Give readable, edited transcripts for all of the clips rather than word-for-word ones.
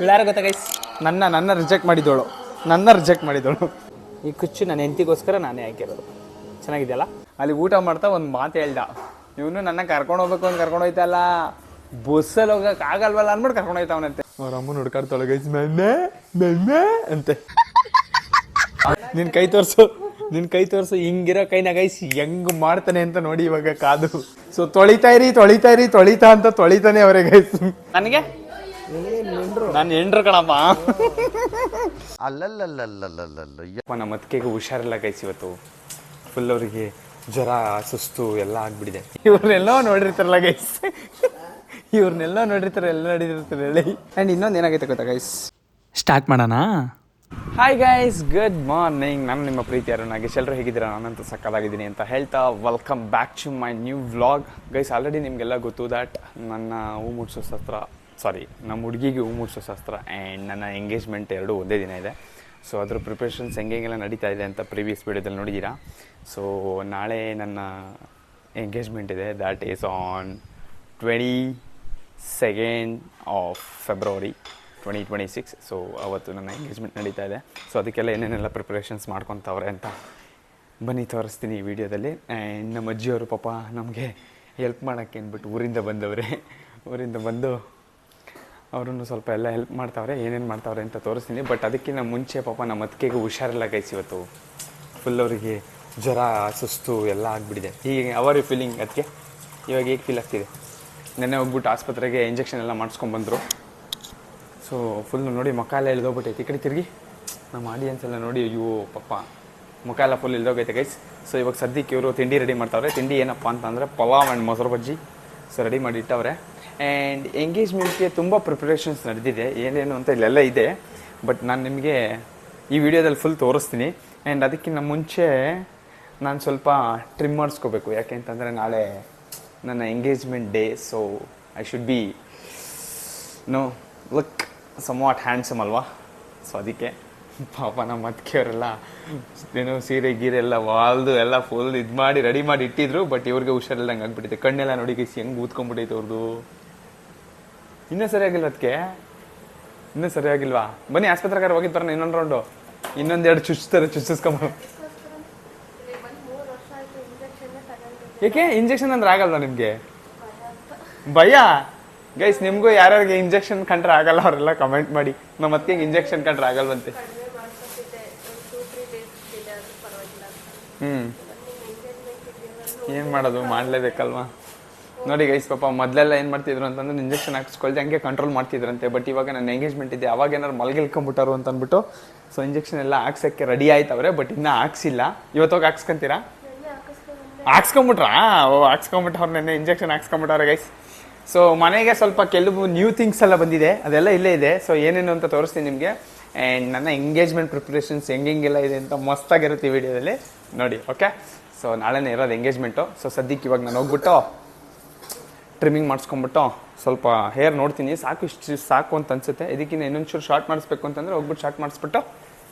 ಯಾರು ಗೊತ್ತಾ ಗೈಸ್, ನನ್ನ ರಿಜೆಕ್ಟ್ ಮಾಡಿದವಳು ಈ ಕುಚ್ಚು ನನ್ನ ಹೆಂಡತಿಗೋಸ್ಕರ ನಾನೇ ಹಾಕಿರೋದು. ಚೆನ್ನಾಗಿದೆಯಲ್ಲ. ಅಲ್ಲಿ ಊಟ ಮಾಡ್ತಾ ಒಂದು ಮಾತು ಹೇಳ್ದ, ಇವನು ನನ್ನ ಕರ್ಕೊಂಡು ಹೋಗ್ಬೇಕು ಅಂತ ಕರ್ಕೊಂಡು ಹೋಯ್ತಲ್ಲ, ಬಸ್ಸಲ್ಲಿ ಹೋಗಕ್ಕೆ ಆಗಲ್ವಲ್ಲ ಅಂದ್ಬಿಟ್ಟು ಕರ್ಕೊಂಡು ಹೋಯ್ತಾವನಂತೆ. ಅವ್ರ ಅಮ್ಮನ ಹುಡ್ಕಾಡ್ತಾಳೆ ಗೈಸ್, ನನ್ನ ಅಂತೆ. ನಿನ್ನ ಕೈ ತೋರಿಸು ಹಿಂಗಿರೋ ಕೈನ ಗೈಸ್ ಹೆಂಗ್ ಮಾಡ್ತಾನೆ ಅಂತ ನೋಡಿ ಇವಾಗ ಕಾದು. ಸೊ ತೊಳಿತಾನೆ ಅವರೇ ಗೈಸ್. ನನಗೆ ನಾನು ಎಂಡ್ರು ಕಣಪ್ಪ. ನಮ್ಮ ಅತ್ತಿಗೆಗೆ ಹುಷಾರಿಲ್ಲ ಗೈಸ್ ಇವತ್ತು. ಫುಲ್ ಅವರಿಗೆ ಜ್ವರ, ಸುಸ್ತು ಎಲ್ಲ ಆಗ್ಬಿಟ್ಟಿದೆ. ಇವ್ರನ್ನೆಲ್ಲೋ ನೋಡಿರ್ತಾರಲ್ಲ ಗೈಸ್, ಎಲ್ಲ ನಡೀತಿರ್ತಾರೆ ಹೇಳಿ. ಆ್ಯಂಡ್ ಇನ್ನೊಂದು ಏನಾಗೈತೆ ಗೊತ್ತಾ ಗೈಸ್, ಸ್ಟಾರ್ಟ್ ಮಾಡೋಣ. Hi guys, good morning. ನಾನು ನಿಮ್ಮ ಪ್ರೀತಿ ನಾಗೇಶ್. ಎಲ್ಲರೂ ಹೇಗಿದ್ದೀರಾ? ನಾನಂತೂ ಸಕ್ಕತ್ತಾಗಿದ್ದೀನಿ ಅಂತ ಹೇಳ್ತಾ welcome back to my new vlog. Guys, already ನಿಮಗೆಲ್ಲ ಗೊತ್ತು ದ್ಯಾಟ್ ನನ್ನ ನಮ್ಮ ಹುಡುಗಿಗೆ ಹೂ ಮುಡ್ಸೋ ಶಾಸ್ತ್ರ ಆ್ಯಂಡ್ ನನ್ನ ಎಂಗೇಜ್ಮೆಂಟ್ ಎರಡೂ ಒಂದೇ ದಿನ ಇದೆ. ಸೊ ಅದ್ರ ಪ್ರಿಪ್ರೇಷನ್ಸ್ ಹೆಂಗೆಲ್ಲ ನಡೀತಾ ಇದೆ ಅಂತ ಪ್ರೀವಿಯಸ್ ವೀಡಿಯೋದಲ್ಲಿ ನೋಡಿದ್ದೀರಾ. ಸೊ ನಾಳೆ ನನ್ನ ಎಂಗೇಜ್ಮೆಂಟ್ ಇದೆ. That is on 22nd of February 2026. So ಅವತ್ತು ನನ್ನ ಎಂಗೇಜ್ಮೆಂಟ್ ನಡೀತಾ ಇದೆ. ಸೊ ಅದಕ್ಕೆಲ್ಲ ಏನೇನೆಲ್ಲ ಪ್ರಿಪ್ರೇಷನ್ಸ್ ಮಾಡ್ಕೊತವ್ರೆ ಅಂತ ಬನ್ನಿ ತೋರಿಸ್ತೀನಿ ಈ ವಿಡಿಯೋದಲ್ಲಿ. ಆ್ಯಂಡ್ ನಮ್ಮ ಅಜ್ಜಿಯವರು ಪಾಪ ನಮಗೆ ಹೆಲ್ಪ್ ಮಾಡೋಕ್ಕೆ ಅಂದ್ಬಿಟ್ಟು ಊರಿಂದ ಬಂದು ಅವ್ರೂ ಸ್ವಲ್ಪ ಎಲ್ಲ ಹೆಲ್ಪ್ ಮಾಡ್ತಾವ್ರೆ. ಏನೇನು ಮಾಡ್ತಾವ್ರೆ ಅಂತ ತೋರಿಸ್ತೀನಿ. ಬಟ್ ಅದಕ್ಕಿಂತ ಮುಂಚೆ ಪಾಪ ನಮ್ಮ ಅತ್ತಿಗೆಗೆ ಹುಷಾರಿಲ್ಲ ಗೈಸ್ ಇವತ್ತು. ಫುಲ್ ಅವರಿಗೆ ಜ್ವರ, ಸುಸ್ತು ಎಲ್ಲ ಆಗಿಬಿಟ್ಟಿದೆ. ಹೀಗೆ ಅವರ್ ಫೀಲಿಂಗ್ ಅದಕ್ಕೆ ಇವಾಗ ಹೇಗೆ ಫೀಲ್ ಆಗ್ತಿದೆ? ನೆನ್ನೆ ಹೋಗ್ಬಿಟ್ಟು ಆಸ್ಪತ್ರೆಗೆ ಇಂಜೆಕ್ಷನ್ ಎಲ್ಲ ಮಾಡಿಸ್ಕೊಂಡ್ಬಂದರು. ಸೊ ಫುಲ್ ನೋಡಿ ಮುಖ ಎಲ್ಲ ಇಳ್ದೋಗ್ಬಿಟ್ಟೈತೆ. ಈ ಕಡೆ ತಿರುಗಿ ನಮ್ಮ ಆಡಿಯನ್ಸ್ ಎಲ್ಲ ನೋಡಿ, ಅಯ್ಯೋ ಪಾಪ ಮುಖ ಎಲ್ಲ ಫುಲ್ ಇಳ್ದೋಗೈತೆ ಗೈಸ್. ಸೊ ಇವಾಗ ಸದ್ಯಕ್ಕೆ ಇವರು ತಿಂಡಿ ರೆಡಿ ಮಾಡ್ತಾವ್ರೆ. ತಿಂಡಿ ಏನಪ್ಪ ಅಂತಂದರೆ ಪಲಾವ್ ಆ್ಯಂಡ್ ಮೊಸರು ಬಜ್ಜಿ. ಸೊ ರೆಡಿ ಮಾಡಿ ಇಟ್ಟವ್ರೆ. ಆ್ಯಂಡ್ ಎಂಗೇಜ್ಮೆಂಟ್ಗೆ ತುಂಬ ಪ್ರಿಪ್ರೇಷನ್ಸ್ ನಡೆದಿದೆ. ಏನೇನು ಅಂತ ಇಲ್ಲೆಲ್ಲ ಇದೆ, ಬಟ್ ನಾನು ನಿಮಗೆ ಈ ವಿಡಿಯೋದಲ್ಲಿ ಫುಲ್ ತೋರಿಸ್ತೀನಿ. ಆ್ಯಂಡ್ ಅದಕ್ಕಿಂತ ಮುಂಚೆ ನಾನು ಸ್ವಲ್ಪ ಟ್ರಿಮ್ ಮಾಡಿಸ್ಕೋಬೇಕು. ಯಾಕೆ ಅಂತಂದರೆ ನಾಳೆ ನನ್ನ engagement day. So I should be look somewhat handsome ಅಲ್ವಾ. ಸೊ ಅದಕ್ಕೆ ಪಾಪ ನಮ್ಮ ಅತ್ತಿಗೆಯವರೆಲ್ಲ ಏನೋ ಸೀರೆ ಗೀರೆ ಎಲ್ಲ ವಾಲ್ದು ಎಲ್ಲ ಫುಲ್ ಇದು ಮಾಡಿ ರೆಡಿ ಮಾಡಿ ಇಟ್ಟಿದ್ರು. ಬಟ್ ಇವ್ರಿಗೆ ಹುಷಾರಿಲ್ದಂಗೆ ಆಗ್ಬಿಟ್ಟಿದೆ. ಕಣ್ಣೆಲ್ಲ ನೋಡಿ ಗೈಸ್ ಹೆಂಗೆ ಊದ್ಕೊಂಡ್ಬಿಟ್ಟೈತೆ ಅವ್ರದ್ದು. ಇನ್ನೂ ಸರಿಯಾಗಿಲ್ಲ ಅದಕ್ಕೆ, ಇನ್ನೂ ಸರಿಯಾಗಿಲ್ವಾ? ಬನ್ನಿ ಆಸ್ಪತ್ರೆಗಾರ ಹೋಗಿದ್ದು ಬರೋಣ ಇನ್ನೊಂದು ರೌಂಡು. ಇನ್ನೊಂದೆರಡು ಚುಚ್ಚಿಸ್ಕೊಂಬ. ಏಕೆ ಇಂಜೆಕ್ಷನ್ ಅಂದ್ರೆ ಆಗಲ್ವಾ ನಿಮಗೆ? ಭಯ ಗೈಸ್. ನಿಮಗೂ ಯಾರ್ಯಾರಿಗೆ ಇಂಜೆಕ್ಷನ್ ಕಂಡ್ರೆ ಆಗಲ್ಲ ಅವರೆಲ್ಲ ಕಮೆಂಟ್ ಮಾಡಿ. ನಮ್ಮ ಅತ್ತಿಗೆ ಇಂಜೆಕ್ಷನ್ ಕಂಡ್ರೆ ಆಗಲ್ವಂತೆ. ಏನು ಮಾಡೋದು, ಮಾಡಲೇಬೇಕಲ್ವಾ. ನೋಡಿ ಗೈಸ್, ಪಾಪ ಮೊದಲೆಲ್ಲ ಏನು ಮಾಡ್ತಿದ್ರು ಅಂತಂದ್ರೆ ಇಂಜೆಕ್ಷನ್ ಹಾಕ್ಸ್ಕೊಳ್ದೆ ಹಂಗೆ ಕಂಟ್ರೋಲ್ ಮಾಡ್ತಿದ್ರಂತೆ. ಬಟ್ ಇವಾಗ ನನ್ನ ಎಂಗೇಜ್ಮೆಂಟ್ ಇದೆ, ಅವಾಗ ಏನಾರು ಮಲ್ಗಿಲ್ಕೊಂಬಿಟ್ಟಾರು ಅಂತ ಅಂದ್ಬಿಟ್ಟು ಸೊ ಇಂಜೆಕ್ಷನ್ ಎಲ್ಲ ಹಾಕ್ಸೋಕ್ಕೆ ರೆಡಿ ಆಯ್ತವ್ರೆ. ಬಟ್ ಇನ್ನೂ ಹಾಕ್ಸಿಲ್ಲ. ಇವತ್ತೋಗಿ ಹಾಕ್ಸ್ಕೊಂತೀರಾ? ಹಾಕ್ಸ್ಕೊಂಬಿಟ್ಟವ್ರು ನೆನ್ನೆ ಇಂಜೆಕ್ಷನ್ ಹಾಕ್ಸ್ಕೊಂಬಿಟ್ಟವ್ರೆ ಗೈಸ್. ಸೊ ಮನೆಗೆ ಸ್ವಲ್ಪ ಕೆಲವು ನ್ಯೂ ಥಿಂಗ್ಸ್ ಎಲ್ಲ ಬಂದಿದೆ, ಅದೆಲ್ಲ ಇಲ್ಲೇ ಇದೆ. ಸೊ ಏನೇನು ಅಂತ ತೋರಿಸ್ತೀನಿ ನಿಮಗೆ. ಆ್ಯಂಡ್ ನನ್ನ ಎಂಗೇಜ್ಮೆಂಟ್ ಪ್ರಿಪ್ರೇಷನ್ಸ್ ಹೆಂಗೆಲ್ಲ ಇದೆ ಅಂತ ಮಸ್ತಾಗಿರುತ್ತೆ ಈ ವಿಡಿಯೋದಲ್ಲಿ ನೋಡಿ. ಓಕೆ, ಸೊ ನಾಳೆನೇ ಇರೋದು ಎಂಗೇಜ್ಮೆಂಟು. ಸೊ ಸದ್ಯಕ್ಕೆ ಇವಾಗ ನಾನು ಹೋಗ್ಬಿಟ್ಟು ಟ್ರಿಮ್ಮಿಂಗ್ ಮಾಡಿಸ್ಕೊಂಬಿಟ್ಟು ಸ್ವಲ್ಪ ಹೇರ್ ನೋಡ್ತೀನಿ. ಇಷ್ಟು ಸಾಕು ಅಂತ ಅನ್ಸುತ್ತೆ. ಇದಕ್ಕಿಂತ ಇನ್ನೊಂಚೂರು ಶಾರ್ಟ್ ಮಾಡಿಸ್ಬೇಕು ಅಂತಂದರೆ ಹೋಗ್ಬಿಟ್ಟು ಶಾರ್ಟ್ ಮಾಡಿಸ್ಬಿಟ್ಟು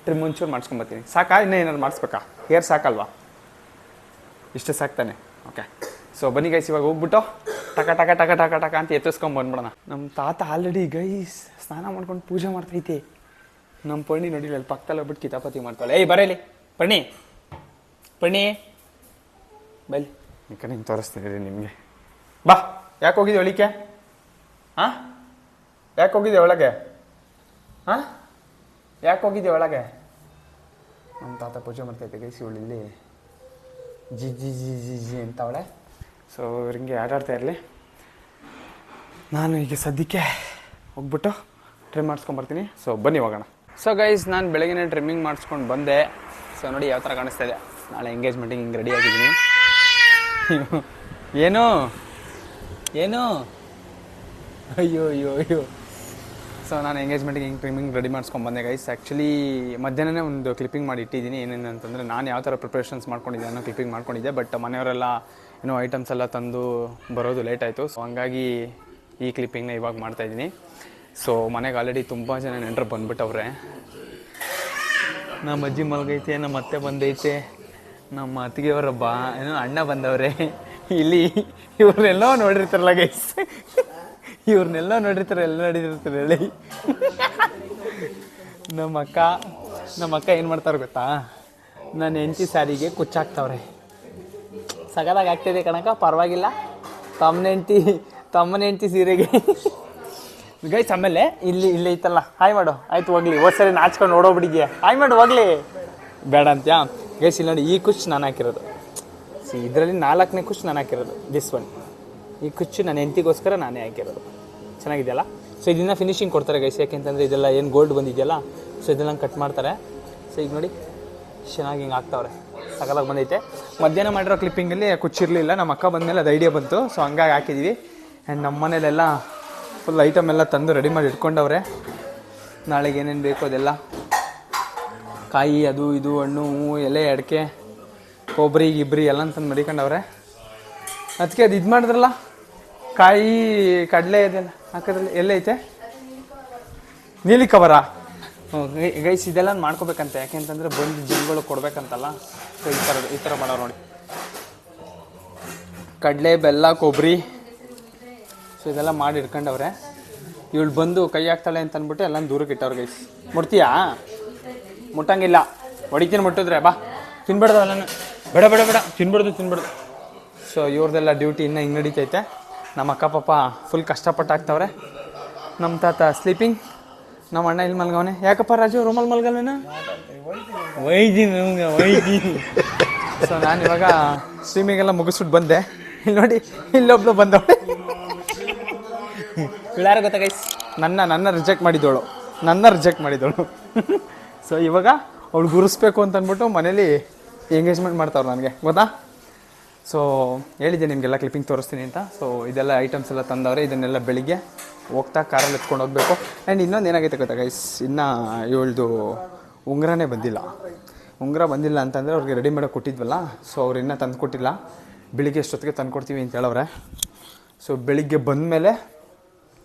ಟ್ರಿಮ್ ಒಂಚೂರು ಮಾಡಿಸ್ಕೊಂಬರ್ತೀನಿ. ಸಾಕಾ? ಇನ್ನೂ ಏನಾದ್ರು ಮಾಡಿಸ್ಬೇಕಾ? ಹೇರ್ ಸಾಕಲ್ವಾ? ಇಷ್ಟು ಸಾಕ್ತಾನೆ. ಓಕೆ, ಸೊ ಬನ್ನಿ ಗೈಸ್, ಇವಾಗ ಹೋಗ್ಬಿಟ್ಟು ಟಕ ಟಕ ಟಕ ಟಕ ಟಕ ಅಂತ ಎತ್ತಿಸ್ಕೊಂಬಂದ್ಬಿಡೋಣ. ನಮ್ಮ ತಾತ ಆಲ್ರೆಡಿ ಗೈಸ್ ಸ್ನಾನ ಮಾಡ್ಕೊಂಡು ಪೂಜೆ ಮಾಡ್ತೈತೆ. ನಮ್ಮ ಪಣ್ಣಿ ನೋಡಿಲ್ಲ ಅಲ್ಲಿ ಪಕ್ಕದಲ್ಲಿ ಹೋಗ್ಬಿಟ್ಟು ಕಿತಾಪತಿ ಮಾಡ್ತಾಳೆ. ಏಯ್ ಬರೇಲಿ ಪಣ್ಣಿ ಬೈಲಿ. ಈ ಕಡೆ ಹಿಂಗೆ ತೋರಿಸ್ತೀನಿ ನಿಮಗೆ. ಬಾ. ಯಾಕೆ ಹೋಗಿದ್ದೆ ಒಳಿಕೆ? ಹಾಂ, ಯಾಕೆ ಹೋಗಿದ್ದೆ ಒಳಗೆ? ಹಾಂ, ಯಾಕೆ ಹೋಗಿದ್ದೆ ಒಳಗೆ? ನಮ್ಮ ತಾತ ಪೂಜೆ ಮಾಡ್ತೈತೆ ಗೈಸ್. ಇವಳು ಇಲ್ಲಿ G G G G G ಅಂತ ಅವಳೆ. ಸೊ ಇವ್ರಿಗೆ ಆಟಾಡ್ತಾ ಇರಲಿ. ನಾನು ಈಗ ಸದ್ಯಕ್ಕೆ ಹೋಗ್ಬಿಟ್ಟು ಟ್ರಿಮ್ ಮಾಡಿಸ್ಕೊಂಬರ್ತೀನಿ. ಸೊ ಬನ್ನಿ ಹೋಗೋಣ. ಸೊ ಗೈಸ್, ನಾನು ಬೆಳಗ್ಗೆ ಟ್ರಿಮ್ಮಿಂಗ್ ಮಾಡಿಸ್ಕೊಂಡು ಬಂದೆ. ಸೊ ನೋಡಿ ಯಾವ ಥರ ಕಾಣಿಸ್ತಾ ಇದೆ. ನಾಳೆ ಎಂಗೇಜ್ಮೆಂಟಿಗೆ ಹಿಂಗೆ ರೆಡಿ ಆಗಿದ್ದೀನಿ. ಏನು ಅಯ್ಯೋ. ಸೊ ನಾನು ಎಂಗೇಜ್ಮೆಂಟಿಗೆ ಹಿಂಗೆ ಟ್ರಿಮ್ಮಿಂಗ್ ರೆಡಿ ಮಾಡಿಸ್ಕೊಂಡ್ಬಂದೆ ಗೈಸ್. ಆ್ಯಕ್ಚುಲಿ ಮಧ್ಯಾಹ್ನನೇ ಒಂದು ಕ್ಲಿಪ್ಪಿಂಗ್ ಮಾಡಿ ಇಟ್ಟಿದ್ದೀನಿ. ಏನೇನು ಅಂತಂದರೆ ನಾನು ಯಾವ ಥರ ಪ್ರಿಪ್ರೇಷನ್ಸ್ ಮಾಡ್ಕೊಂಡಿದ್ದೆ ಅನ್ನೋ ಕ್ಲಿಪ್ಪಿಂಗ್ ಮಾಡ್ಕೊಂಡಿದ್ದೆ. ಬಟ್ ಮನೆಯವರೆಲ್ಲ ಏನೋ ಐಟಮ್ಸ್ ಎಲ್ಲ ತಂದು ಬರೋದು ಲೇಟ್ ಆಯಿತು. ಸೊ ಹಂಗಾಗಿ ಈ ಕ್ಲಿಪ್ಪಿಂಗ್ನ ಇವಾಗ ಮಾಡ್ತಾಯಿದ್ದೀನಿ. ಸೊ ಮನೆಗೆ ಆಲ್ರೆಡಿ ತುಂಬ ಜನ ನೆಂಟರು ಬಂದುಬಿಟ್ಟವ್ರೆ. ನಮ್ಮ ಅಜ್ಜಿ ಮಲ್ಗೈತೆ, ನಮ್ಮ ಅತ್ತೆ ಬಂದೈತೆ, ನಮ್ಮ ಅತ್ತಿಗೆಯವರ ಏನೋ ಅಣ್ಣ ಬಂದವ್ರೆ. ಇಲ್ಲಿ ಇವ್ರನ್ನೆಲ್ಲೋ ನೋಡಿರ್ತಾರಲ್ಲ ಗೈಸ್, ಎಲ್ಲ ನಡೀತಿರ್ತಾರೆ ಹೇಳಿ. ನಮ್ಮ ಅಕ್ಕ ಏನು ಮಾಡ್ತಾರೆ ಗೊತ್ತಾ, ನನ್ನ ಹೆಂಡತಿ ಸ್ಯಾರಿಗೆ ಕುಚ್ಚಾಕ್ತವ್ರೆ. ಸಗದಾಗಿ ಆಗ್ತಿದೆ ಕಣಕ, ಪರವಾಗಿಲ್ಲ. ತಮ್ಮನ ಹೆಂಡತಿ ಸೀರೆಗೆ ಗೈಸ್. ಆಮೇಲೆ ಇಲ್ಲಿ ಐತಲ್ಲ, ಹಾಯ್ ಮಾಡು. ಆಯ್ತು ಹೋಗ್ಲಿ, ಸರಿ ನಾಚ್ಕೊಂಡು ಓಡೋಗ್ಬಿಟ್ಟಿದ್ಯಾ, ಹಾಯ್ ಮಾಡು ಹೋಗ್ಲಿ. ಬೇಡ ಅಂತ್ಯಾ ಗೈಸ್. ಇಲ್ಲಿ ನೋಡಿ, ಈ ಕುಚ್ಚು ನಾನು ಹಾಕಿರೋದು. ಇದರಲ್ಲಿ 4ನೇ ಕುಚ್ಚು ನಾನು ಹಾಕಿರೋದು. ದಿಸ್ ಒನ್, ಈ ಕುಚ್ಚು ನನ್ನ ಹೆಂಡತಿಗೋಸ್ಕರ ನಾನೇ ಹಾಕಿರೋದು. ಚೆನ್ನಾಗಿದೆಯಲ್ಲ. ಸೊ ಇದನ್ನ ಫಿನಿಶಿಂಗ್ ಕೊಡ್ತಾರೆ ಗೈಸ್, ಯಾಕೆಂತಂದರೆ ಇದೆಲ್ಲ ಏನು ಗೋಲ್ಡ್ ಬಂದಿದೆಯಲ್ಲ, ಸೊ ಇದೆಲ್ಲ ಕಟ್ ಮಾಡ್ತಾರೆ. ಸೊ ಈಗ ನೋಡಿ ಚೆನ್ನಾಗಿ ಹಿಂಗೆ ಹಾಕ್ತಾವ್ರೆ, ಸಕಲಾಗಿ ಬಂದೈತೆ. ಮಧ್ಯಾಹ್ನ ಮಾಡಿರೋ ಕ್ಲಿಪ್ಪಿಂಗಲ್ಲಿ ಕುಚ್ಚಿರಲಿಲ್ಲ, ನಮ್ಮ ಅಕ್ಕ ಬಂದಮೇಲೆ ಅದು ಐಡಿಯಾ ಬಂತು. ಸೊ ಹಂಗಾಗಿ ಹಾಕಿದ್ದೀವಿ. ಆ್ಯಂಡ್ ನಮ್ಮ ಮನೇಲೆಲ್ಲ ಫುಲ್ ಐಟಮ್ ಎಲ್ಲ ತಂದು ರೆಡಿ ಮಾಡಿ ಇಟ್ಕೊಂಡವ್ರೆ. ನಾಳೆಗೆ ಏನೇನು ಬೇಕು ಅದೆಲ್ಲ, ಕಾಯಿ, ಅದು ಇದು, ಹಣ್ಣು, ಎಲೆ, ಅಡಿಕೆ, ಕೊಬ್ಬರಿ ಗಿಬ್ರಿ ಎಲ್ಲ ತಂದು ಮಡಿಕೊಂಡವ್ರೆ. ಅದಕ್ಕೆ ಅದು ಇದು ಮಾಡಿದ್ರಲ್ಲ, ಕಾಯಿ, ಕಡಲೆ ಇದೆಲ್ಲ ಹಾಕೋದ್ರಲ್ಲಿ ಎಲ್ಲೈತೆ, ನೀಲಿ ಕವರ. ಗೈಸ್ ಇದೆಲ್ಲ ಮಾಡ್ಕೋಬೇಕಂತೆ, ಯಾಕೆಂತಂದರೆ ಬಂದು ಜನಗಳು ಕೊಡ್ಬೇಕಂತಲ್ಲ. ಸೊ ಈ ಥರ ಮಾಡೋರು ನೋಡಿ, ಕಡಲೆ, ಬೆಲ್ಲ, ಕೊಬ್ಬರಿ. ಸೊ ಇದೆಲ್ಲ ಮಾಡಿ ಇಟ್ಕೊಂಡವ್ರೆ. ಇವಳು ಬಂದು ಕೈ ಹಾಕ್ತಾಳೆ ಅಂತ ಅಂದ್ಬಿಟ್ಟು ಎಲ್ಲ ದೂರಕ್ಕೆ ಇಟ್ಟವ್ರು ಗೈಸ್. ಮುಟ್ತೀಯಾ? ಮುಟ್ಟಂಗಿಲ್ಲ, ಹೊಡಿತೀನಿ. ಮುಟ್ಟಿದ್ರೆ ಬಾ, ತಿನ್ಬಿಡ್ದು ಎಲ್ಲ. ಬೇಡ ತಿನ್ಬಿಡ್ದು. ಸೊ ಇವ್ರದ್ದೆಲ್ಲ ಡ್ಯೂಟಿ ಇನ್ನೂ ಹಿಂಗೆ ನಡೀತೈತೆ. ನಮ್ಮ ಅಕ್ಕ ಪಾಪ ಫುಲ್ ಕಷ್ಟಪಟ್ಟು ಹಾಕ್ತವ್ರೆ. ನಮ್ಮ ತಾತ ಸ್ಲೀಪಿಂಗ್, ನಮ್ಮ ಅಣ್ಣ ಇಲ್ಲಿ ಮಲ್ಗವನೆ. ಯಾಕಪ್ಪ ರಾಜು ರೂಮಲ್ಲಿ ಮಲ್ಗಲ್ವೇನ? ಒಯ್ದೀನಿ. ಸೊ ನಾನು ಇವಾಗ ಸ್ವಿಮ್ಮಿಂಗೆಲ್ಲ ಮುಗಿಸ್ಬಿಟ್ಟು ಬಂದೆ. ಇಲ್ಲಿ ನೋಡಿ, ಇಲ್ಲೊಬ್ಳು ಬಂದವಳೆ. ಯಾರು ಗೊತ್ತಾ ಗೈಸ್, ನನ್ನ ರಿಜೆಕ್ಟ್ ಮಾಡಿದವಳು. ಸೊ ಇವಾಗ ಅವಳು ಗುರಿಸ್ಬೇಕು ಅಂತ ಅಂದ್ಬಿಟ್ಟು ಮನೇಲಿ ಎಂಗೇಜ್ಮೆಂಟ್ ಮಾಡ್ತಾವ್ರು ನನಗೆ, ಗೊತ್ತಾ? ಸೊ ಹೇಳಿದ್ದೆ ನಿಮಗೆಲ್ಲ ಕ್ಲಿಪ್ಪಿಂಗ್ ತೋರಿಸ್ತೀನಿ ಅಂತ. ಸೊ ಇದೆಲ್ಲ ಐಟಮ್ಸ್ ಎಲ್ಲ ತಂದವ್ರೆ. ಇದನ್ನೆಲ್ಲ ಬೆಳಿಗ್ಗೆ ಹೋಗ್ತಾ ಕಾರಲ್ಲಿ ಎತ್ಕೊಂಡು ಹೋಗಬೇಕು. ಆ್ಯಂಡ್ ಇನ್ನೊಂದು ಏನಾಗೈತೆ ಗೊತ್ತಾ ಗೈಸ್, ಇನ್ನು ಇವಳ್ದು ಉಂಗುರನೇ ಬಂದಿಲ್ಲ. ಉಂಗುರ ಬಂದಿಲ್ಲ ಅಂತಂದರೆ ಅವ್ರಿಗೆ ರೆಡಿ ಮಾಡೋಕೆ ಕೊಟ್ಟಿದ್ವಲ್ಲ, ಸೊ ಅವ್ರು ಇನ್ನೂ ತಂದು ಕೊಟ್ಟಿಲ್ಲ. ಬೆಳಿಗ್ಗೆ ಎಷ್ಟೊತ್ತಿಗೆ ತಂದು ಕೊಡ್ತೀವಿ ಅಂತ ಹೇಳವ್ರೆ. ಸೊ ಬೆಳಿಗ್ಗೆ ಬಂದಮೇಲೆ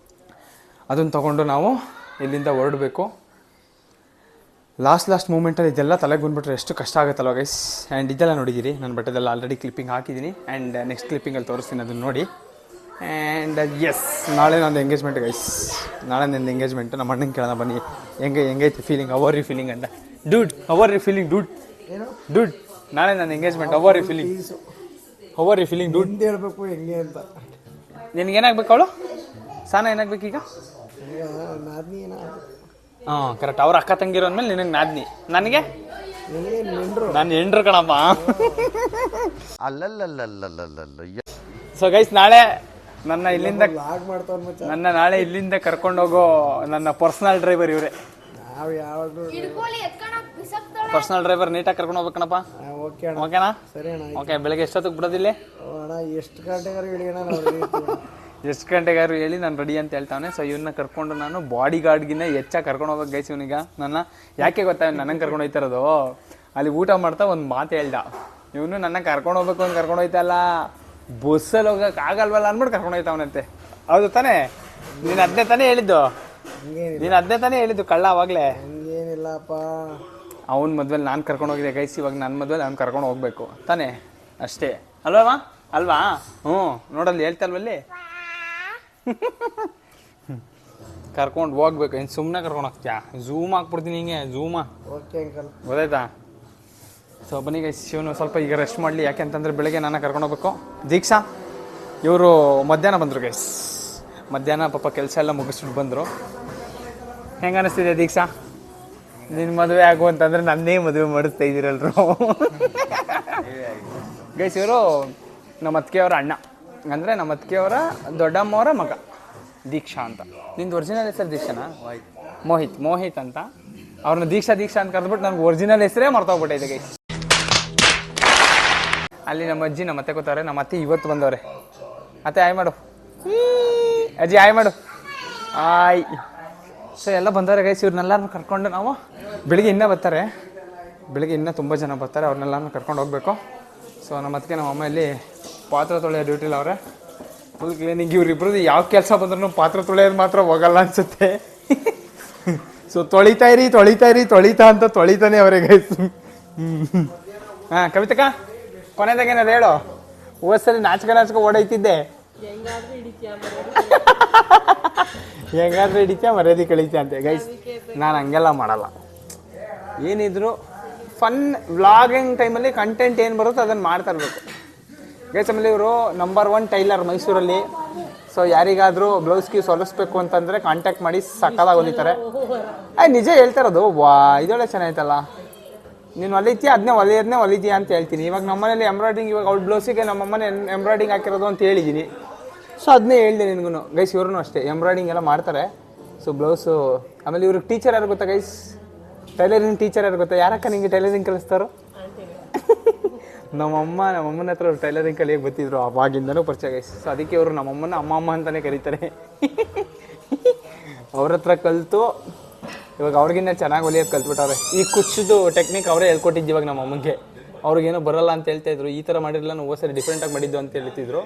ಅದನ್ನು ತೊಗೊಂಡು ನಾವು ಇಲ್ಲಿಂದ ಹೊರಡಬೇಕು. ಲಾಸ್ಟ್ ಮೂಮೆಂಟಲ್ಲಿ ಇದೆಲ್ಲ ತಲೆಗೆ ಬಂದುಬಿಟ್ರೆ ಎಷ್ಟು ಕಷ್ಟ ಆಗುತ್ತಲ್ವ ಗೈಸ್. ಆ್ಯಂಡ್ ಇದೆಲ್ಲ ನೋಡಿದ್ದೀರಿ, ನನ್ನ ಬಟ್ಟೆದೆಲ್ಲ ಆಲ್ರೆಡಿ ಕ್ಲಿಪ್ಪಿಂಗ್ ಹಾಕಿದ್ದೀನಿ. ಆ್ಯಂಡ್ ನೆಕ್ಸ್ಟ್ ಕ್ಲಿಪ್ಪಿಂಗಲ್ಲಿ ತೋರಿಸ್ತೀನಿ, ಅದನ್ನು ನೋಡಿ. ಆ್ಯಂಡ್ ಎಸ್, ನಾಳೆ ನಂದು ಎಂಗೇಜ್ಮೆಂಟ್ ಗೈಸ್. ನಾಳೆ ನಂದು ಎಂಗೇಜ್ಮೆಂಟು. ನಮ್ಮ ಅಣ್ಣನ ಕೇಳೋಣ ಬನ್ನಿ, ಹೆಂಗೈತೆ ಫೀಲಿಂಗ್, ಅವರ್ ಯು ಫೀಲಿಂಗ್ ಅಂತ. ಅವರ್ ಯು ಫೀಲಿಂಗ್ ಡೂಡ್ ನಾಳೆ ನನ್ನ engagement. How are you feeling dude ಹೇಳ್ಬೇಕು ಹೆಂಗೆ ಅಂತ. ನಿನಗೇನಾಗಬೇಕು? ಅವಳು ಸಾನ ಏನಾಗಬೇಕು ಈಗ? ಹಾಂ ಕರೆಕ್ಟ್. ಅವ್ರ ಅಕ್ಕ ತಂಗಿರೋ ಅಂದಮೇಲೆ ನಿನಗೆ ನಾದ್ನಿ, ನನಗೆ ನಾನು ಎಂಡ್ರು ಕಣಪ್ಪ. ಸೊ ಗೈಸ್, ನಾಳೆ ನಾಳೆ ಇಲ್ಲಿಂದ ಕರ್ಕೊಂಡೋಗೋ ನನ್ನ ಪರ್ಸನಲ್ ಡ್ರೈವರ್ ಇವರೇ. ಪರ್ಸನಲ್ ಡ್ರೈವರ್ ನೀಟಾಗಿ ಕರ್ಕೊಂಡು ಹೋಗ್ಬೇಕಣಪ್ಪ. ಓಕೆನಾ? ಓಕೆ. ಬೆಳಗ್ಗೆ ಎಷ್ಟೊತ್ತಿಗೆ ಬಿಡೋದಿಲ್ಲ? ಎಷ್ಟು ಗಂಟೆಗಾರು ಹೇಳಿ ನಾನು ರೆಡಿ ಅಂತ ಹೇಳ್ತಾನೆ. ಸೊ ಇವನ್ನ ಕರ್ಕೊಂಡು ನಾನು ಬಾಡಿ ಗಾರ್ಡ್ಗಿನ್ನ ಹೆಚ್ಚಾಗಿ ಕರ್ಕೊಂಡು ಹೋಗ್ಬೇಕು ಗೈಸ್. ಇವನಿಗ ನನ್ನ ಯಾಕೆ ಗೊತ್ತಾ, ನನಗೆ ಕರ್ಕೊಂಡು ಹೋಗ್ತಾರದು, ಅಲ್ಲಿ ಊಟ ಮಾಡ್ತಾ ಒಂದು ಮಾತು ಹೇಳ್ದ, ಇವನು ನನ್ನ ಕರ್ಕೊಂಡು ಹೋಗ್ಬೇಕು ಅಂತ ಕರ್ಕೊಂಡು ಹೋಯ್ತಲ್ಲ, ಬಸ್ಸಲ್ಲಿ ಹೋಗಕ್ಕೆ ಆಗಲ್ವಲ್ಲ ಅಂದ್ಬಿಟ್ಟು ಕರ್ಕೊಂಡು ಹೋಯ್ತಾವನಂತೆ. ಹೌದು ತಾನೇ? ನೀನು ಅದನ್ನೇ ತಾನೇ ಹೇಳಿದ್ದು ಕಳ್ಳ ಅವಾಗಲೇ. ಏನಿಲ್ಲಪ್ಪ, ಅವ್ನ ಮದ್ವೆಲಿ ನಾನು ಕರ್ಕೊಂಡು ಹೋಗಿದ್ದೆ ಗೈಸ್. ಇವಾಗ ನನ್ನ ಮದ್ವೆಲಿ ಅವ್ನು ಕರ್ಕೊಂಡು ಹೋಗ್ಬೇಕು ತಾನೇ, ಅಷ್ಟೇ ಅಲ್ವಾ? ಹ್ಞೂ, ನೋಡಲ್ಲಿ ಹೇಳ್ತಲ್ವಲ್ಲಿ ಕರ್ಕೊಂಡು ಹೋಗ್ಬೇಕು. ಏನು ಸುಮ್ಮನೆ ಕರ್ಕೊಂಡು ಹೋಗ್ತೀಯಾ? ಝೂಮ್ ಹಾಕ್ಬಿಡ್ತೀನಿ ಹಿಂಗೆ, ಝೂಮ. ಗೊತ್ತಾಯ್ತಾ? ಸೊ ಬನ್ನಿ ಗೈಸ್, ಇವನು ಸ್ವಲ್ಪ ಈಗ ರೆಸ್ಟ್ ಮಾಡಲಿ. ಯಾಕೆಂತಂದರೆ ಬೆಳಗ್ಗೆ ನಾನು ಕರ್ಕೊಂಡು ಹೋಗ್ಬೇಕು. ದೀಕ್ಷಾ ಇವರು ಮಧ್ಯಾಹ್ನ ಬಂದರು ಗೈಸ್. ಮಧ್ಯಾಹ್ನ ಪಾಪ ಕೆಲಸ ಎಲ್ಲ ಮುಗಿಸ್ಬಿಟ್ಟು ಬಂದರು. ಹೆಂಗೆ ಅನ್ನಿಸ್ತಿದೆ ದೀಕ್ಷಾ? ನಿನ್ನ ಮದುವೆ ಆಗು ಅಂತಂದರೆ ನನ್ನೇ ಮದುವೆ ಮಾಡಿಸ್ತಾ ಇದ್ದೀರಲ್ರು ಗೈಸ್. ಇವರು ನಮ್ಮ ಅತ್ತಿಗೆಯವರ ಅಣ್ಣ, ಅಂದರೆ ನಮ್ಮ ಅತ್ತಿಗೆಯವರ ದೊಡ್ಡಮ್ಮವರ ಮಗ ದೀಕ್ಷಾ ಅಂತ. ನಿಂದು ಒರಿಜಿನಲ್ ಹೆಸರು ದೀಕ್ಷಾನಾ? ಮೋಹಿತ್ ಅಂತ. ಅವ್ರನ್ನ ದೀಕ್ಷಾ ಅಂತ ಕರೆದ್ಬಿಟ್ಟು ನನಗೆ ಒರಿಜಿನಲ್ ಹೆಸರೇ ಮರ್ತೋಗ್ಬಿಟ್ಟೈತೆ ಗೈಸ್. ಅಲ್ಲಿ ನಮ್ಮ ಅಜ್ಜಿ ನಮ್ಮ ಅತ್ತೆ ಕೂತವ್ರೆ. ನಮ್ಮ ಅತ್ತೆ ಇವತ್ತು ಬಂದವ್ರೆ. ಅತ್ತೆ ಆಯ್ ಮಾಡು, ಅಜ್ಜಿ ಆಯ್ ಮಾಡು, ಆಯ್. ಸೊ ಎಲ್ಲ ಬಂದವ್ರೆ ಗೈಸ್. ಇವ್ರನ್ನೆಲ್ಲರೂ ಕರ್ಕೊಂಡು ನಾವು ಬೆಳಿಗ್ಗೆ ಇನ್ನೂ ತುಂಬ ಜನ ಬರ್ತಾರೆ. ಅವ್ರನ್ನೆಲ್ಲರೂ ಕರ್ಕೊಂಡು ಹೋಗ್ಬೇಕು. ಸೊ ನಮ್ಮ ಅತ್ತಿಗೆ ನಮ್ಮ ಅಮ್ಮ ಇಲ್ಲಿ ಪಾತ್ರೆ ತೊಳೆಯೋ ಡ್ಯೂಟಿಲಿ ಅವರೇ, ಫುಲ್ ಕ್ಲೀನಿಂಗ್. ಇವ್ರಿಬ್ರದ್ದು ಯಾವ ಕೆಲಸ ಬಂದ್ರೂ ಪಾತ್ರೆ ತೊಳೆಯೋದು ಮಾತ್ರ ಹೋಗಲ್ಲ ಅನ್ಸುತ್ತೆ. ಸೊ ತೊಳಿತಾ ಅಂತ ತೊಳಿತಾನೆ ಅವರೇ ಗೈಸ್. ಹಾಂ ಕವಿತಕ್ಕ, ಕೊನೆದಾಗೇನದು ಹೇಳು. ಹೋದ್ಸರಿ ನಾಚ್ಕ ಓಡೈತಿದ್ದೆ. ಹೆಂಗಾದ್ರೆ ಹಿಡಿತೀಯ ಮರ್ಯಾದೆ ಕಳೀತೀಯ ಅಂತೆ ಗೈಸ್. ನಾನು ಹಂಗೆಲ್ಲ ಮಾಡಲ್ಲ. ಏನಿದ್ರು ಫನ್ ವ್ಲಾಗಿಂಗ್ ಟೈಮಲ್ಲಿ ಕಂಟೆಂಟ್ ಏನು ಬರುತ್ತೋ ಅದನ್ನು ಮಾಡ್ತಾ ಇರಬೇಕು ಗೈಸ್. ಆಮೇಲೆ ಇವರು ನಂಬರ್ 1 ಟೈಲರ್ ಮೈಸೂರಲ್ಲಿ. ಸೊ ಯಾರಿಗಾದರೂ ಬ್ಲೌಸ್ ಗೀಸ್ ಹೊಲಿಸ್ಬೇಕು ಅಂತಂದರೆ ಕಾಂಟ್ಯಾಕ್ಟ್ ಮಾಡಿ ಸಕ್ಕದಾಗಿ ಹೊಲಿತಾರೆ. ನಿಜ ಹೇಳ್ತಾ ಇರೋದು. ಇದೊಳ್ಳೆ ಚೆನ್ನಾಯ್ತಲ್ಲ, ನೀನು ಹೊಲಿತೀಯ ಅದನ್ನೇ ಹೊಲಿತೀಯ ಅಂತ ಹೇಳ್ತೀನಿ. ಇವಾಗ ನಮ್ಮನೇಲಿ ಎಂಬ್ರಾಯ್ಡಿಂಗ್, ಇವಾಗ ಅವ್ಳ ಬ್ಲೌಸಿಗೆ ನಮ್ಮಮ್ಮನೇ ಎಂಬ್ರಾಯ್ಡಿಂಗ್ ಹಾಕಿರೋದು ಅಂತ ಹೇಳಿದ್ದೀನಿ. ಸೊ ಅದನ್ನೇ ಹೇಳಿದೆ ನಿನ್ಗೂ ಗೈಸ್. ಇವ್ರೂ ಅಷ್ಟೇ ಎಂಬ್ರಾಯ್ಡಿಂಗ್ ಎಲ್ಲ ಮಾಡ್ತಾರೆ. So blouse. ಆಮೇಲೆ ಇವ್ರಿಗೆ ಟೀಚರ್ ಯಾರು ಗೊತ್ತಾ ಗೈಸ್? ಟೈಲರಿಂಗ್ ಟೀಚರ್ ಯಾರು ಗೊತ್ತಾ? ಯಾರಕ್ಕ ನಿಮಗೆ ಟೈಲರಿಂಗ್ ಕಲಿಸ್ತಾರೋ? ನಮ್ಮಮ್ಮನ ಹತ್ರ ಟೈಲರಿಂಗ್ ಕಲಿಯೋಕೆ ಬರ್ತಿದ್ರು, ಅವಾಗಿಂದನೂ ಪರಿಚಯ ಗೈಸ್. ಸೊ ಅದಕ್ಕೆ ಅವರು ನಮ್ಮಮ್ಮನ ಅಮ್ಮ ಅಂತಲೇ ಕರೀತಾರೆ. ಅವ್ರ ಹತ್ರ ಕಲಿತು ಇವಾಗ ಅವ್ರಿಗಿನ್ನ ಚೆನ್ನಾಗಿ ಹೊಲಿಯೋದು ಕಲ್ತ್ಬಿಟ್ಟವ್ರೆ. ಈ ಕುಚ್ಚದು ಟೆಕ್ನಿಕ್ ಅವರೇ ಹೇಳ್ಕೊಟ್ಟಿದ್ದು ಇವಾಗ ನಮ್ಮ ಅಮ್ಮಂಗೆ. ಅವ್ರಿಗೇನೋ ಬರೋಲ್ಲ ಅಂತ ಹೇಳ್ತಾಯಿದ್ರು. ಈ ಥರ ಮಾಡಿರಲಿಲ್ಲ, ನಾವು ಹೋದ್ಸರಿ ಡಿಫ್ರೆಂಟಾಗಿ ಮಾಡಿದ್ದು ಅಂತ ಹೇಳ್ತಿದ್ರು.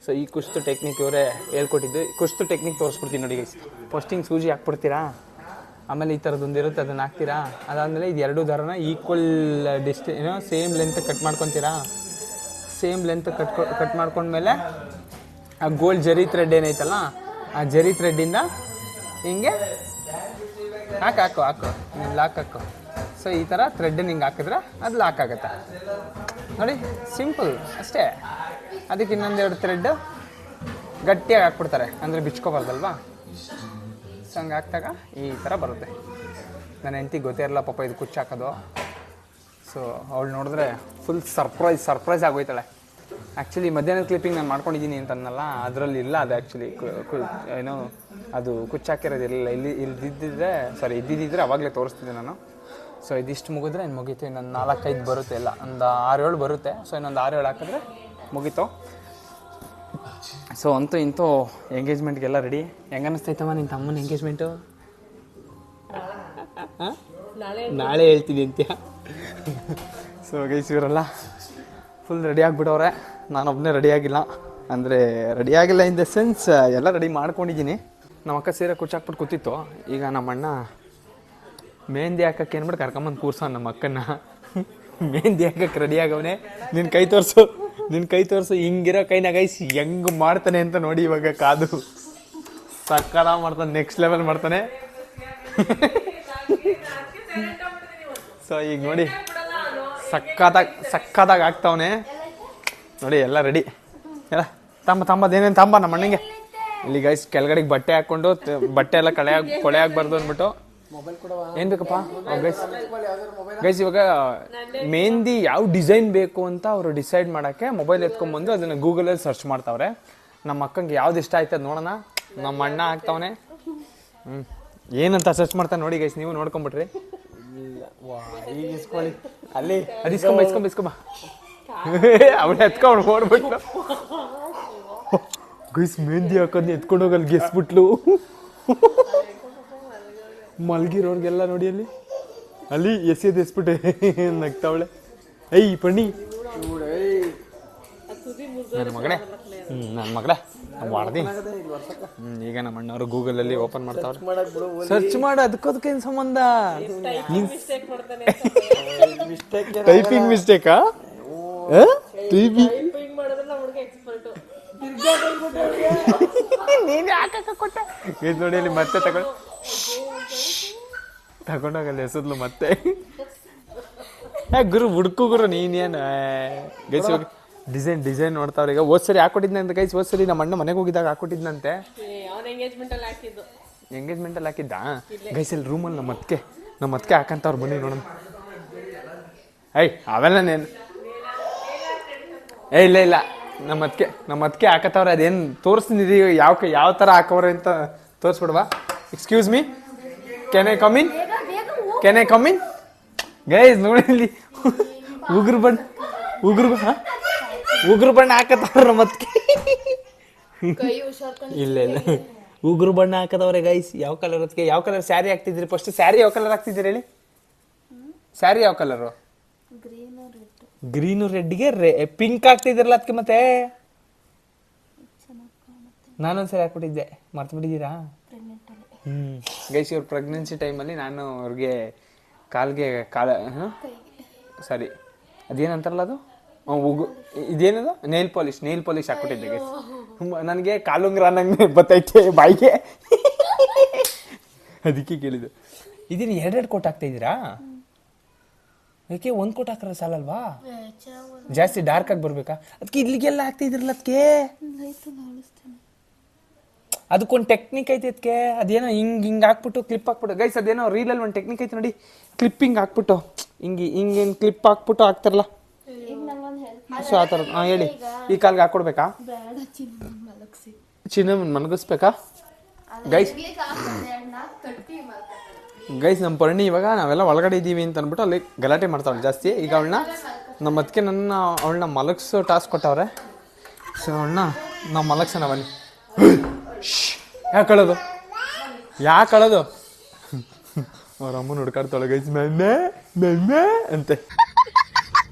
ಸೊ ಈ ಕುಚ್ಚು ಟೆಕ್ನಿಕ್ ಇವರೇ ಹೇಳ್ಕೊಟ್ಟಿದ್ದು. ಕುಚ್ಚು ಟೆಕ್ನಿಕ್ ತೋರಿಸ್ಬಿಡ್ತೀನಿ ನೋಡಿ ಗೈಸ್. ಫಸ್ಟಿಂಗ್ ಸೂಜಿ ಹಾಕ್ಬಿಡ್ತೀರಾ, ಆಮೇಲೆ ಈ ಥರದ್ದೊಂದು ಇರುತ್ತೆ ಅದನ್ನು ಹಾಕ್ತೀರಾ. ಅದಾದಮೇಲೆ ಇದು 2 ದಾರನ ಈಕ್ವಲ್ ಸೇಮ್ ಲೆಂತ್ ಕಟ್ ಮಾಡ್ಕೊತೀರಾ. ಸೇಮ್ ಲೆಂತ್ ಕಟ್ ಮಾಡ್ಕೊಂಡ್ಮೇಲೆ ಆ ಗೋಲ್ಡ್ ಜರಿ ಥ್ರೆಡ್ ಏನೈತಲ್ಲ, ಆ ಜರಿ ಥ್ರೆಡ್ಡಿಂದ ಹಿಂಗೆ ಹಾಕು ನೀನು ಲಾಕ್ ಹಾಕು. ಸೊ ಈ ಥರ ಥ್ರೆಡ್ಡನ್ನು ಹಿಂಗೆ ಹಾಕಿದ್ರೆ ಅದು ಲಾಕ್ ಆಗುತ್ತೆ ನೋಡಿ. ಸಿಂಪಲ್ ಅಷ್ಟೇ. ಅದಕ್ಕೆ ಇನ್ನೊಂದೆರಡು ಥ್ರೆಡ್ ಗಟ್ಟಿಯಾಗಿ ಹಾಕ್ಬಿಡ್ತಾರೆ, ಅಂದರೆ ಬಿಚ್ಕೋಬಾರ್ದಲ್ವಾ. ಸೊ ಹಂಗೆ ಹಾಕ್ದಾಗ ಈ ಥರ ಬರುತ್ತೆ. ನನ್ನ ಹೆಂಡ್ತಿಗೆ ಗೊತ್ತೇ ಇರಲ್ಲ ಪಾಪ ಇದು ಕುಚ್ಚು ಹಾಕೋದು. ಸೊ ಅವಳು ನೋಡಿದ್ರೆ ಫುಲ್ ಸರ್ಪ್ರೈಸ್ ಆಗೋಯ್ತಾಳೆ. ಆ್ಯಕ್ಚುಲಿ ಮಧ್ಯಾಹ್ನದ ಕ್ಲಿಪ್ಪಿಂಗ್ ನಾನು ಮಾಡ್ಕೊಂಡಿದ್ದೀನಿ ಅಂತಂದಲ್ಲ, ಅದರಲ್ಲಿ ಇಲ್ಲ. ಅದು ಆ್ಯಕ್ಚುಲಿ ಏನೋ ಅದು ಕುಚ್ಚು ಹಾಕಿರೋದಿಲ್ಲ. ಇದ್ದಿದ್ದರೆ ಅವಾಗಲೇ ತೋರಿಸ್ತಿದ್ದೆ ನಾನು. ಸೊ ಇದಿಷ್ಟು ಮುಗಿದ್ರೆ ಇನ್ನು ಮುಗೀತು. ಇನ್ನೊಂದು 4-5 ಬರುತ್ತೆ, ಇಲ್ಲ ಒಂದು 6-7 ಬರುತ್ತೆ. ಸೊ ಇನ್ನೊಂದು 6-7 ಹಾಕಿದ್ರೆ ಮುಗೀತು. ಸೊ ಅಂತೂ ಇಂತೂ ಎಂಗೇಜ್ಮೆಂಟ್ಗೆಲ್ಲ ರೆಡಿ. ಹೆಂಗೆ ಅನ್ನಿಸ್ತೈತಮ್ಮ ನಿನ್ನ ತಮ್ಮನ ಎಂಗೇಜ್ಮೆಂಟು? ನಾಳೆ ಹೇಳ್ತೀನಿ ಅಂತ್ಯ. ಸೊ ಗೈಸ್ ಇವರೆಲ್ಲ ಫುಲ್ ರೆಡಿ ಆಗಿಬಿಟ್ಟವ್ರೆ. ನಾನೊಬ್ಬನೇ ರೆಡಿಯಾಗಿಲ್ಲ. ಅಂದರೆ ರೆಡಿಯಾಗಿಲ್ಲ ಇನ್ ದ ಸೆನ್ಸ್ ಎಲ್ಲ ರೆಡಿ ಮಾಡ್ಕೊಂಡಿದ್ದೀನಿ. ನಮ್ಮ ಅಕ್ಕ ಸೀರೆ ಕುಚ್ಚಾಕ್ಬಿಟ್ಟು ಕೂತಿತ್ತು. ಈಗ ನಮ್ಮ ಅಣ್ಣ ಮೆಹಂದಿ ಹಾಕಕ್ಕೆ ಏನ್ಬಿಟ್ಟು ಕರ್ಕೊಂಬಂದು ಕೂರ್ಸೋ ನಮ್ಮ ಅಕ್ಕನ್ನ. ಮೆಹಂದಿ ಹಾಕಕ್ಕೆ ರೆಡಿ ಆಗವನೇ. ನಿನ್ನ ಕೈ ತೋರಿಸು ಹಿಂಗಿರೋ ಕೈನ ಗೈಸ್ ಹೆಂಗೆ ಮಾಡ್ತಾನೆ ಅಂತ ನೋಡಿ. ಇವಾಗ ಕಾದು ಸಕ್ಕರ ಮಾಡ್ತಾನೆ, ನೆಕ್ಸ್ಟ್ ಲೆವೆಲ್ ಮಾಡ್ತಾನೆ. ಸೊ ಈಗ ನೋಡಿ ಸಕ್ಕತ್ತಾಗಿ ಆಗ್ತಾವನೆ ನೋಡಿ. ಎಲ್ಲ ರೆಡಿ. ಎಲ್ಲ ತಂಬದೇನೇನು ನಮ್ಮ ಅಣ್ಣಂಗೆ. ಇಲ್ಲಿ ಗೈಸ್ ಕೆಳಗಡೆಗೆ ಬಟ್ಟೆ ಹಾಕ್ಕೊಂಡು ಬಟ್ಟೆ ಎಲ್ಲ ಕೊಳೆ ಆಗಬಾರ್ದು ಅಂದ್ಬಿಟ್ಟು. ಏನು ಬೇಕಪ್ಪ ಗೈಸ್? ಇವಾಗ ಮೆಹಂದಿ ಯಾವ ಡಿಸೈನ್ ಬೇಕು ಅಂತ ಅವರು ಡಿಸೈಡ್ ಮಾಡೋಕ್ಕೆ ಮೊಬೈಲ್ ಎತ್ಕೊಂಡ್ಬಂದು ಅದನ್ನು ಗೂಗಲಲ್ಲಿ ಸರ್ಚ್ ಮಾಡ್ತಾವ್ರೆ. ನಮ್ಮ ಅಕ್ಕಂಗೆ ಯಾವ್ದು ಇಷ್ಟ ಆಯ್ತದ ನೋಡೋಣ. ನಮ್ಮ ಅಣ್ಣ ಆಗ್ತಾವನೆ. ಏನಂತ ಸರ್ಚ್ ಮಾಡ್ತಾನೆ ನೋಡಿ ಗೈಸ್, ನೀವು ನೋಡ್ಕೊಂಬಿಟ್ರಿ. ಈಗ ಇಸ್ಕೊಳ್ಳಿ ಅಲ್ಲಿ, ಅದು ಇಸ್ಕೊಂಬ ಅವಳು ಎತ್ಕೊಂಡು ಓಡ್ಬಿಟ್ಲು ಗೈಸ್. ಮೆಹಂದಿ ಹಾಕೋದನ್ನ ಎತ್ಕೊಂಡು ಹೋಗಲ್ಲಿ ಗೆಸ್ಬಿಟ್ಲು. ಮಲ್ಗಿರೋರ್ಗೆಲ್ಲ ನೋಡಿ ಅಲ್ಲಿ ಎಸ್ಬಿಟ್ಟೆ ನಗ್ತಾವಳೆ. ಪಣ್ಣಿ ನನ್ನ ಮಗನೇ ಮಾಡ್ದಿ. ಈಗ ನಮ್ಮ ಅಣ್ಣವರು ಗೂಗಲಲ್ಲಿ ಓಪನ್ ಮಾಡ್ತಾವ್ರೆ. ಸರ್ಚ್ ಮಾಡು, ಅದಕ್ಕೇನು ಸಂಬಂಧ? ಟೈಪಿಂಗ್ ಮಿಸ್ಟೇಕಾ? ನೋಡಿ ಅಲ್ಲಿ ಮತ್ತೆ ತಗೊಂಡೋಗಲ್ಲ ಎಸದ್ಲು ಮತ್ತೆ. ಗುರು ಹುಡ್ಕು ಗುರು ನೀನೇನು ಗೈಸ್. ಡಿಸೈನ್ ನೋಡ್ತಾವ್ರೆ. ಈಗ ಹೋದ್ಸರಿ ಹಾಕೊಟ್ಟಿದ್ನ ಅಂತ ಗೈಸ್. ಹೋದ್ಸರಿ ನಮ್ಮ ಅಣ್ಣ ಮನೆಗೆ ಹೋಗಿದ್ದಾಗ ಹಾಕೊಟ್ಟಿದ್ನಂತೆ. ಎಂಗೇಜ್ಮೆಂಟಲ್ಲಿ ಹಾಕಿದ್ದ ಗೈಸ್. ಅಲ್ಲಿ ರೂಮಲ್ಲಿ ನಮ್ಮ ಅತ್ತಿಗೆ ಹಾಕಂತವ್ರು. ಬನ್ನಿ ನೋಡೋಣ. ಅವೆಲ್ಲ ಇಲ್ಲ ನಮ್ಮ ಅತ್ತಿಗೆ ಹಾಕತ್ತವ್ರೆ. ಅದೇನು ತೋರಿಸ್ತಿದ್ದೀವಿ ಯಾವ ಥರ ಹಾಕವ್ರೆ ಅಂತ ತೋರಿಸ್ಬಿಡ್ವಾ? Excuse me, can I come in guys? ನೋಡಿ ಉಗುರು ಬಣ್ಣ ಹಾಕತ್ತವ್ರ ನಮ್ಮ ಅತ್ತಿಗೆ. ಇಲ್ಲ ಉಗುರು ಬಣ್ಣ ಹಾಕದವ್ರೆ ಗೈಸ್. ಯಾವ ಕಲರ್ ಅದಕ್ಕೆ? ಯಾವ ಕಲರ್ ಸ್ಯಾರಿ ಹಾಕ್ತಿದ್ರಿ? ಫಸ್ಟ್ ಸ್ಯಾರಿ ಯಾವ ಕಲರ್ ಹಾಕ್ತಿದ್ದೀರಿ ಹೇಳಿ? ಸ್ಯಾರಿ ಯಾವ ಕಲರು? ಗ್ರೀನು ರೆಡ್ಗೆ ಪಿಂಕ್ ಹಾಕ್ತಿದ್ರಲ್ಲ ಅದಕ್ಕೆ. ಮತ್ತೆ ನಾನೊಂದ್ಸರಿ ಹಾಕ್ಬಿಟ್ಟಿದ್ದೆ, ಮರ್ತು ಬಿಟ್ಟಿದ್ದೀರಾ? ಗೈಸ್ ಇವ್ರ ಪ್ರೆಗ್ನೆನ್ಸಿ ಟೈಮಲ್ಲಿ ನಾನು ಅವ್ರಿಗೆ ಸಾರಿ ಅದೇನಂತಾರಲ್ಲ ಅದು ಇದೇನದು ನೇಲ್ ಪಾಲಿಶ್ ಹಾಕ್ಬಿಟ್ಟಿದ್ದೆ ಗೈಸ್. ನನಗೆ ಕಾಲುಂಗ್ರ ನಂಗೆ ಬತ್ತೈತೆ ಬಾಯಿಗೆ. ಅದಕ್ಕೆ ಕೇಳಿದ್ದು. ಇದೀನಿ 2 ಕೋಟ್ ಹಾಕ್ತಾ ಇದ್ದೀರಾ? ಯಾಕೆ 1 ಕೋಟ್ ಹಾಕ್ರೆ ಸಾಲಲ್ವಾ? ಜಾಸ್ತಿ ಡಾರ್ಕ್ ಆಗಿ ಬರ್ಬೇಕಾ? ಅದಕ್ಕೆ ಇಲ್ಲಿಗೆಲ್ಲ ಹಾಕ್ತಾ ಇದ್ರಲ್ಲ ಅದಕ್ಕೆ. ಅದಕ್ಕೊಂದು ಟೆಕ್ನಿಕ್ ಐತೆ ಅದಕ್ಕೆ. ಅದೇನೋ ಹಿಂಗೆ ಹಾಕ್ಬಿಟ್ಟು ಕ್ಲಿಪ್ ಹಾಕ್ಬಿಟ್ಟು ಗೈಸ್, ಅದೇನೋ ರೀಲಲ್ಲಿ ಒಂದು ಟೆಕ್ನಿಕ್ ಐತೆ ನೋಡಿ, ಕ್ಲಿಪ್ಪಿಂಗ್ ಹಾಕ್ಬಿಟ್ಟು ಹಿಂಗೆ ಕ್ಲಿಪ್ ಹಾಕ್ಬಿಟ್ಟು ಹಾಕ್ತಾರಲ್ಲ, ಸೊ ಆ ಥರ. ಹೇಳಿ, ಈ ಕಾಲ್ಗೆ ಹಾಕ್ಕೊಡ್ಬೇಕಾ? ಚಿನ್ನ ಮಲಗಿಸ್ಬೇಕಾ? ಗೈಸ್ ನಮ್ಮ ಪರ್ಣಿ ಇವಾಗ ನಾವೆಲ್ಲ ಒಳಗಡೆ ಇದ್ದೀವಿ ಅಂತ ಅಂದ್ಬಿಟ್ಟು ಅಲ್ಲಿ ಗಲಾಟೆ ಮಾಡ್ತಾವಳೆ ಜಾಸ್ತಿ. ಈಗ ನಮ್ಮ ಅದಕ್ಕೆ ಅವಳನ್ನ ಮಲಗಿಸೋ ಟಾಸ್ಕ್ ಕೊಟ್ಟವ್ರೆ. ಸೊ ನಾವು ಮಲಗ್ಸೋಣ ಬನ್ನಿ. ಯಾಕೆ ಅಳೋದು? ಅವ್ರ ಅಮ್ಮನ ಹುಡ್ಕಾಡ್ತಾಳೆ ಗೈಸ್, ನನ್ನ ಅಂತೆ.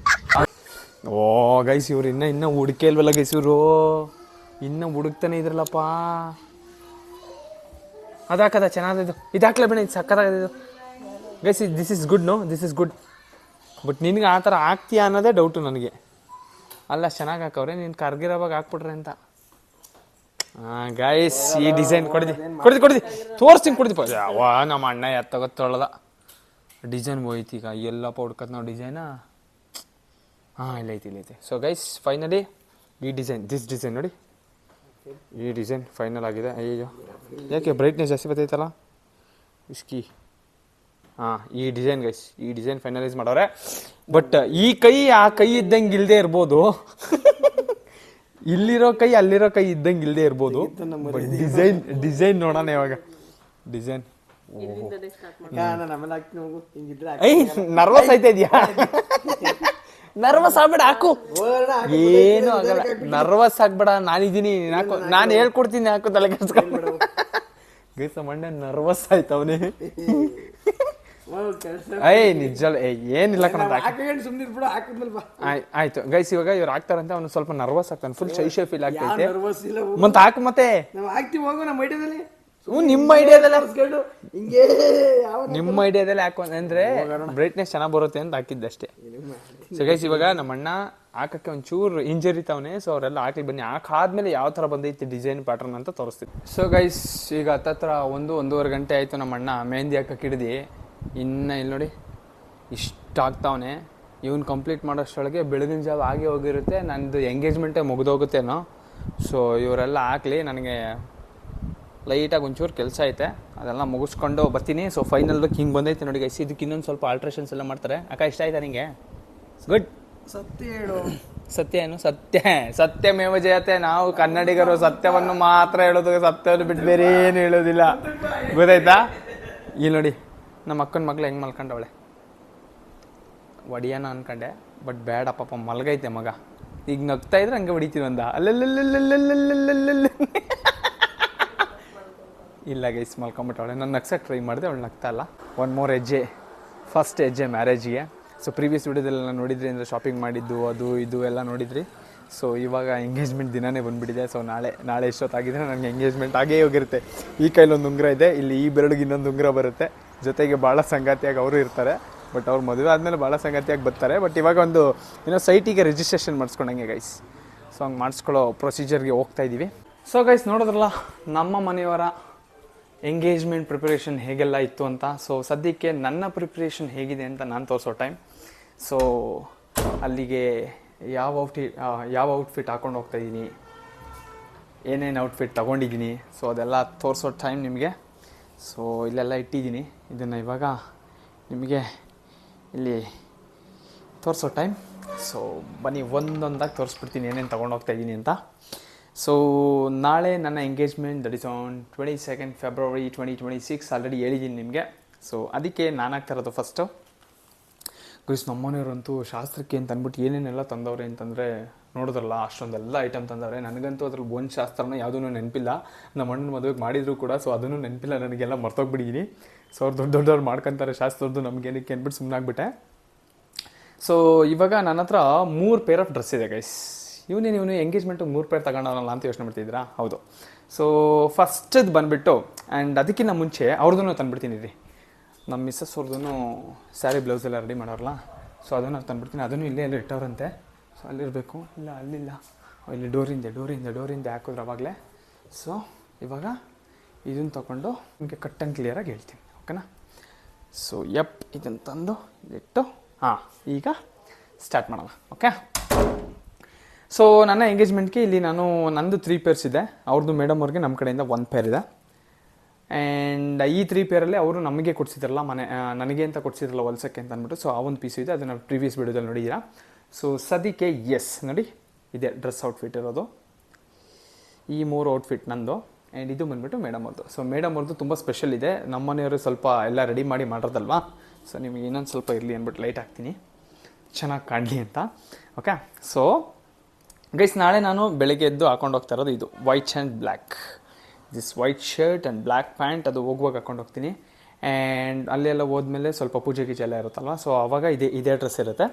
ಓ ಗೈಸ್, ಇವ್ರು ಇನ್ನೂ ಹುಡುಕೇ ಇಲ್ವಲ್ಲ ಗೈಸ್, ಇವರು ಇನ್ನೂ ಹುಡುಕ್ತಾನೆ ಇದ್ರಲ್ಲಪ್ಪ. ಅದಾಕದ ಚೆನ್ನಾಗಿದ್ದು, ಇದು ಹಾಕ್ಲೇ ಬೇಡ, ಇದು ಸಕ್ಕತ್ತಾಗದು guys. This is good, no this is good. But ನಿನಗೆ ಆ ಥರ ಆಗ್ತೀಯಾ ಅನ್ನೋದೇ ಡೌಟು ನನಗೆ. ಅಲ್ಲ ಚೆನ್ನಾಗಿ ಹಾಕವ್ರೆ, ನೀನು ಕರ್ಗಿರೋವಾಗ ಹಾಕ್ಬಿಟ್ರೆ ಅಂತ. ಗೈಸ್, ಈ ಡಿಸೈನ್ ಕೊಡ್ದಿ ತೋರಿಸ್ತೀನಿ, ಕೊಡ್ದಿಪ್ಪ. ಯಾವ ನಮ್ಮ ಅಣ್ಣ ಎತ್ತಗೊತ್ತೊಳದ ಡಿಸೈನ್ ಹೋಯ್ತು. ಈಗ ಎಲ್ಲಪ್ಪ ಹುಡ್ಕತ್ ನಾವು ಡಿಸೈನಾ? ಇಲ್ಲೈತೆ. ಸೊ ಗೈಸ್, ಫೈನಲಿ ಈ ದಿಸ್ ಡಿಸೈನ್ ನೋಡಿ, ಈ ಡಿಸೈನ್ ಫೈನಲ್ ಆಗಿದೆ. ಅಯ್ಯೋ, ಯಾಕೆ ಬ್ರೈಟ್ನೆಸ್ ಜಾಸ್ತಿ ಬರ್ತೈತಲ್ಲ ಇಸ್ಕಿ. ಈ ಡಿಸೈನ್ ಗೈಸ್, ಈ ಡಿಸೈನ್ ಫೈನಲೈಸ್ ಮಾಡವ್ರೆ. ಬಟ್ ಈ ಕೈ ಆ ಕೈ ಇದ್ದಂಗೆ ಇಲ್ಲದೆ ಇರ್ಬೋದು, ಇಲ್ಲಿರೋ ಕೈ ಅಲ್ಲಿರೋ ಕೈ ಇದ್ದಂಗೆ ಇಲ್ಲದೆ ಇರ್ಬೋದು. ಡಿಸೈನ್ ನೋಡೋಣ ಇವಾಗ. ಡಿಸೈನ್ ನರ್ವಸ್ ಆಯ್ತಾ ಇದೆಯಾ? ನರ್ವಸ್ ಆಗ್ಬೇಡ, ಹಾಕು, ಏನು ಆಗಲ್ಲ. ನರ್ವಸ್ ಆಗ್ಬೇಡ, ನಾನಿದ್ದೀನಿ, ನಾನು ಹೇಳ್ಕೊಡ್ತೀನಿ, ಹಾಕು, ತಲೆ ಕೆಡ್ಸ್ಕೊಂಡ್ಬಿಡ. ಗೈಸ ಮಂಡ್ಯ ನರ್ವಸ್ ಆಯ್ತವನೇ. ನಿಜ ಏನಿಲ್ಲ ಕಣ. ಆಯ್ತು ಗೈಸ್, ಇವಾಗ ಇವ್ರು ಆಗ್ತಾರಂತೆ, ಅವ್ನು ಸ್ವಲ್ಪ ನರ್ವಸ್ ಆಗ್ತಾನೆ, ಫುಲ್ ಶೈ ಫೀಲ್ ಆಗ್ತೈತೆ. ಮತ್ತೆ ಹಾಕು, ಮತ್ತೆ ನಿಮ್ಮ ಐಡಿಯಾದಲ್ಲಿ ಹಾಕು ಅಂದ್ರೆ ಬ್ರೈಟ್ನೆಸ್ ಚೆನ್ನಾಗಿ ಬರುತ್ತೆ ಅಂತ ಹಾಕಿದ್ದೆ ಅಷ್ಟೇ. ಸೊ ಗೈಸ್, ಇವಾಗ ನಮ್ಮ ಅಣ್ಣ ಹಾಕಕ್ಕೆ ಒಂಚೂರು ಹಿಂಜರಿತಾವನೆ. ಸೊ ಅವರೆಲ್ಲ ಹಾಕಿ ಬನ್ನಿ, ಹಾಕಾದ್ಮೇಲೆ ಯಾವ ಥರ ಬಂದೈತಿ ಡಿಸೈನ್ ಪ್ಯಾಟರ್ನ್ ಅಂತ ತೋರಿಸ್ತೀವಿ. ಸೊ ಗೈಸ್, ಈಗ ಹತ್ತತ್ರ 1-1.5 ಗಂಟೆ ಆಯಿತು ನಮ್ಮ ಅಣ್ಣ ಮೆಹಂದಿ ಹಾಕಕ್ಕೆ ಹಿಡ್ದು. ಇನ್ನು ಇಲ್ಲಿ ನೋಡಿ ಇಷ್ಟ ಆಗ್ತಾವನೆ. ಇವನು ಕಂಪ್ಲೀಟ್ ಮಾಡೋಷ್ಟೊಳಗೆ ಬೆಳಗಿನ ಜಾವ ಆಗೇ ಹೋಗಿರುತ್ತೆ, ನಂದು ಎಂಗೇಜ್ಮೆಂಟೇ ಮುಗಿದೋಗುತ್ತೇನೋ. ಸೊ ಇವರೆಲ್ಲ ಹಾಕ್ಲಿ, ನನಗೆ ಲೈಟಾಗಿ ಒಂಚೂರು ಕೆಲಸ ಐತೆ, ಅದೆಲ್ಲ ಮುಗಿಸ್ಕೊಂಡು ಬರ್ತೀನಿ. ಸೊ ಫೈನಲ್ ಲುಕ್ ಹಿಂಗೆ ಬಂದೈತೆ ನೋಡಿ ಗೈಸ್. ಇದಕ್ಕೆ ಇನ್ನೊಂದು ಸ್ವಲ್ಪ ಆಲ್ಟ್ರೇಷನ್ಸ್ ಎಲ್ಲ ಮಾಡ್ತಾರೆ. ಅಕ್ಕ ಇಷ್ಟ ಆಯ್ತಾ ನಿಂಗೆ? ಗುಡ್. ಸತ್ಯ ಹೇಳು. ಸತ್ಯ ಏನು? ಸತ್ಯಮೇವ ಜಯತೆ. ನಾವು ಕನ್ನಡಿಗರು ಸತ್ಯವನ್ನು ಮಾತ್ರ ಹೇಳೋದು, ಸತ್ಯವನ್ನು ಬಿಟ್ಟು ಬೇರೆ ಏನು ಹೇಳೋದಿಲ್ಲ, ಗೊತ್ತಾಯ್ತಾ? ಇಲ್ಲಿ ನೋಡಿ ನಮ್ಮ ಅಕ್ಕನ ಮಗಳು ಹೆಂಗೆ ಮಲ್ಕೊಂಡವಳೆ. ಹೊಡಿಯೋಣ ಅನ್ಕೊಂಡೆ, ಬಟ್ ಬೇಡ ಪಾಪ, ಮಲ್ಗೈತೆ ಮಗ. ಈಗ ನಗ್ತಾ ಇದ್ರೆ ಹಂಗೆ ಹೊಡಿತೀವಿ ಅಂದ. ಅಲ್ಲೆಲ್ಲ ಇಲ್ಲ ಗೈಸ್, ಮಲ್ಕೊಂಬಿಟ್ಟವಳೆ. ನಾನು ನಗ್ಸಕ್ಕೆ ಟ್ರೈ ಮಾಡಿದೆ, ಅವಳು ನಗ್ತಾ ಇಲ್ಲ. 1 more ಹೆಜ್ಜೆ, ಫಸ್ಟ್ ಹೆಜ್ಜೆ ಮ್ಯಾರೇಜಿಗೆ. ಸೊ ಪ್ರೀವಿಯಸ್ ವಿಡಿಯೋದೆಲ್ಲ ನೋಡಿದ್ರಿ ಅಂದರೆ ಶಾಪಿಂಗ್ ಮಾಡಿದ್ದು ಅದು ಇದು ಎಲ್ಲ ನೋಡಿದ್ರಿ. ಸೊ ಇವಾಗ ಎಂಗೇಜ್ಮೆಂಟ್ ದಿನವೇ ಬಂದುಬಿಟ್ಟಿದೆ. ಸೊ ನಾಳೆ ಎಷ್ಟೊತ್ತಾಗಿದ್ರೆ ನನಗೆ ಎಂಗೇಜ್ಮೆಂಟ್ ಆಗೇ ಹೋಗಿರುತ್ತೆ. ಈ ಕೈಲೊಂದು ಉಂಗುರ ಇದೆ, ಇಲ್ಲಿ ಈ ಬೆರಳಿಗೆ ಇನ್ನೊಂದು ಉಂಗುರ ಬರುತ್ತೆ. ಜೊತೆಗೆ ಭಾಳ ಸಂಗಾತಿಯಾಗಿ ಅವರು ಇರ್ತಾರೆ. ಬಟ್ ಅವ್ರು ಮದುವೆ ಆದಮೇಲೆ ಭಾಳ ಸಂಗಾತಿಯಾಗಿ ಬರ್ತಾರೆ. ಬಟ್ ಇವಾಗ ಒಂದು ಸೈಟಿಗೆ ರಿಜಿಸ್ಟ್ರೇಷನ್ ಮಾಡಿಸ್ಕೊಂಡಂಗೆ ಗೈಸ್. ಸೊ ಹಂಗೆ ಮಾಡಿಸ್ಕೊಳ್ಳೋ ಪ್ರೊಸೀಜರ್ಗೆ ಹೋಗ್ತಾ ಇದ್ದೀವಿ. ಸೊ ಗೈಸ್, ನೋಡಿದ್ರಲ್ಲ ನಮ್ಮ ಮನೆಯವರ ಎಂಗೇಜ್ಮೆಂಟ್ ಪ್ರಿಪ್ರೇಷನ್ ಹೇಗೆಲ್ಲ ಇತ್ತು ಅಂತ. ಸೊ ಸದ್ಯಕ್ಕೆ ನನ್ನ ಪ್ರಿಪ್ರೇಷನ್ ಹೇಗಿದೆ ಅಂತ ನಾನು ತೋರಿಸೋ ಟೈಮ್. ಸೊ ಅಲ್ಲಿಗೆ ಯಾವ ಔಟ್ಫಿಟ್ ಹಾಕೊಂಡು ಹೋಗ್ತಾಯಿದ್ದೀನಿ, ಏನೇನು ಔಟ್ಫಿಟ್ ತೊಗೊಂಡಿದ್ದೀನಿ, ಸೊ ಅದೆಲ್ಲ ತೋರಿಸೋ ಟೈಮ್ ನಿಮಗೆ. ಸೊ ಇಲ್ಲೆಲ್ಲ ಇಟ್ಟಿದ್ದೀನಿ, ಇದನ್ನು ಇವಾಗ ನಿಮಗೆ ಇಲ್ಲಿ ತೋರಿಸೋ ಟೈಮ್. ಸೊ ಬನ್ನಿ ಒಂದೊಂದಾಗಿ ತೋರಿಸ್ಬಿಡ್ತೀನಿ ಏನೇನು ತೊಗೊಂಡು ಹೋಗ್ತಾಯಿದ್ದೀನಿ ಅಂತ. ಸೊ ನಾಳೆ ನನ್ನ engagement, that is on 22nd February 2026. Already ಹೇಳಿದ್ದೀನಿ ನಿಮಗೆ. ಸೊ ಅದಕ್ಕೆ ನಾನು ಆಗ್ತಾ ಇರೋದು ಫಸ್ಟು ಗೈಸ್. ನಮ್ಮನೆಯವರಂತೂ ಶಾಸ್ತ್ರಕ್ಕೆ ಅಂತ ಅಂದ್ಬಿಟ್ಟು ಏನೇನೆಲ್ಲ ತಂದವ್ರೆ ಅಂತಂದರೆ ನೋಡಿದ್ರಲ್ಲ, ಅಷ್ಟೊಂದೆಲ್ಲ ಐಟಮ್ ತಂದವ್ರೆ. ನನಗಂತೂ ಅದ್ರಲ್ಲಿ ಒಂದು ಶಾಸ್ತ್ರನ ಯಾವುದೂ ನೆನಪಿಲ್ಲ. ನಮ್ಮ ಅಣ್ಣನ ಮದುವೆಗೆ ಮಾಡಿದ್ರು ಕೂಡ, ಸೊ ಅದನ್ನು ನೆನಪಿಲ್ಲ ನನಗೆಲ್ಲ, ಮರ್ತೋಗ್ಬಿಟ್ಟಿದ್ದೀನಿ. ಸೊ ಅವ್ರು ದೊಡ್ಡವ್ರು ಮಾಡ್ಕೊತಾರೆ ಶಾಸ್ತ್ರದ್ದು, ನಮಗೇನಕ್ಕೆ ಅಂದ್ಬಿಟ್ಟು ಸುಮ್ಮನಾಗ್ಬಿಟ್ಟೆ. ಸೊ ಇವಾಗ ನನ್ನ ಹತ್ರ 3 ಪೇರ್ ಆಫ್ ಡ್ರೆಸ್ ಇದೆ ಗೈಸ್. ಇವನು ಎಂಗೇಜ್ಮೆಂಟು 3 ಪೇರ್ ತಗೊಂಡವನಲ್ಲ ಅಂತ ಯೋಚನೆ ಮಾಡ್ತಿದ್ದೀರಾ? ಹೌದು. ಸೊ ಫಸ್ಟದು ಬಂದುಬಿಟ್ಟು, ಆ್ಯಂಡ್ ಅದಕ್ಕಿಂತ ಮುಂಚೆ ಅವ್ರದ್ದೂ ತಂದುಬಿಡ್ತೀನಿ ರೀ. ನಮ್ಮ ಮಿಸ್ಸಸ್ ಅವ್ರದ್ದು ಸ್ಯಾರಿ ಬ್ಲೌಸ್ ಎಲ್ಲ ರೆಡಿ ಮಾಡೋರಲ್ಲ, ಸೊ ಅದನ್ನು ತಂದುಬಿಡ್ತೀನಿ. ಅದನ್ನು ಇಲ್ಲೇ ಎಲ್ಲ ಇಟ್ಟವ್ರಂತೆ. ಸೊ ಅಲ್ಲಿರಬೇಕು, ಇಲ್ಲ ಅಲ್ಲಿಲ್ಲ, ಇಲ್ಲಿ ಡೋರಿಂದ ಹಾಕಿದ್ರು ಅವಾಗಲೇ. ಸೊ ಇವಾಗ ಇದನ್ನು ತೊಗೊಂಡು ನಿಮಗೆ ಕಟ್ ಆ್ಯಂಡ್ ಕ್ಲಿಯರಾಗಿ ಹೇಳ್ತೀನಿ, ಓಕೆನಾ. ಸೊ ಇದನ್ನು ತಂದು ಇಟ್ಟು ಈಗ ಸ್ಟಾರ್ಟ್ ಮಾಡೋಣ, ಓಕೆ. ಸೊ ನನ್ನ ಎಂಗೇಜ್ಮೆಂಟ್ಗೆ ಇಲ್ಲಿ ನಂದು 3 ಪೇರ್ಸ್ ಇದೆ, ಅವ್ರದ್ದು ಮೇಡಮ್ ಅವ್ರಿಗೆ ನಮ್ಮ ಕಡೆಯಿಂದ 1 ಪೇರ್ ಇದೆ. ಆ್ಯಂಡ್ ಈ 3 ಪೇರಲ್ಲಿ ಅವರು ನಮಗೆ ಕೊಡಿಸಿದ್ರಲ್ಲ ನನಗೆ ಅಂತ ಕೊಡಿಸಿದ್ರಲ್ಲ ಹೊಲ್ಸಕ್ಕೆ ಅಂತ ಅಂದ್ಬಿಟ್ಟು, ಸೊ ಆ ಒಂದು ಪೀಸು ಇದೆ, ಅದನ್ನು ಪ್ರೀವಿಯಸ್ ವಿಡಿಯೋದಲ್ಲಿ ನೋಡಿದ್ದೀರಾ. ಸೊ ಸದ್ಯಕ್ಕೆ ನೋಡಿ ಇದೆ ಡ್ರೆಸ್ ಔಟ್ಫಿಟ್ ಇರೋದು, ಈ 3 ಔಟ್ಫಿಟ್ ನಂದು. ಆ್ಯಂಡ್ ಇದು ಬಂದುಬಿಟ್ಟು ಮೇಡಮ್ ಅವ್ರದ್ದು. ಸೊ ಮೇಡಮ್ ಅವ್ರದ್ದು ತುಂಬ ಸ್ಪೆಷಲ್ ಇದೆ, ನಮ್ಮ ಮನೆಯವರು ಸ್ವಲ್ಪ ಎಲ್ಲ ರೆಡಿ ಮಾಡೋದಲ್ವಾ, ಸೊ ನಿಮಗೆ ಇನ್ನೊಂದು ಸ್ವಲ್ಪ ಇರಲಿ ಅಂದ್ಬಿಟ್ಟು ಲೈಟ್ ಹಾಕ್ತೀನಿ, ಚೆನ್ನಾಗಿ ಕಾಣಲಿ ಅಂತ, ಓಕೆ. ಸೊ ಗೈಸ್, ನಾಳೆ ನಾನು ಬೆಳಗ್ಗೆ ಎದ್ದು ಹಾಕೊಂಡು ಹೋಗ್ತಾ ಇರೋದು ಇದು white and black, this white shirt and black pant, ಅದು ಹೋಗುವಾಗ ಹಾಕೊಂಡು ಹೋಗ್ತೀನಿ. ಆ್ಯಂಡ್ ಅಲ್ಲೆಲ್ಲ ಹೋದ್ಮೇಲೆ ಸ್ವಲ್ಪ ಪೂಜೆ ಗೀಜೆ ಎಲ್ಲ ಇರುತ್ತಲ್ವ, ಸೊ ಆವಾಗ ಇದೇ ಡ್ರೆಸ್ ಇರುತ್ತೆ.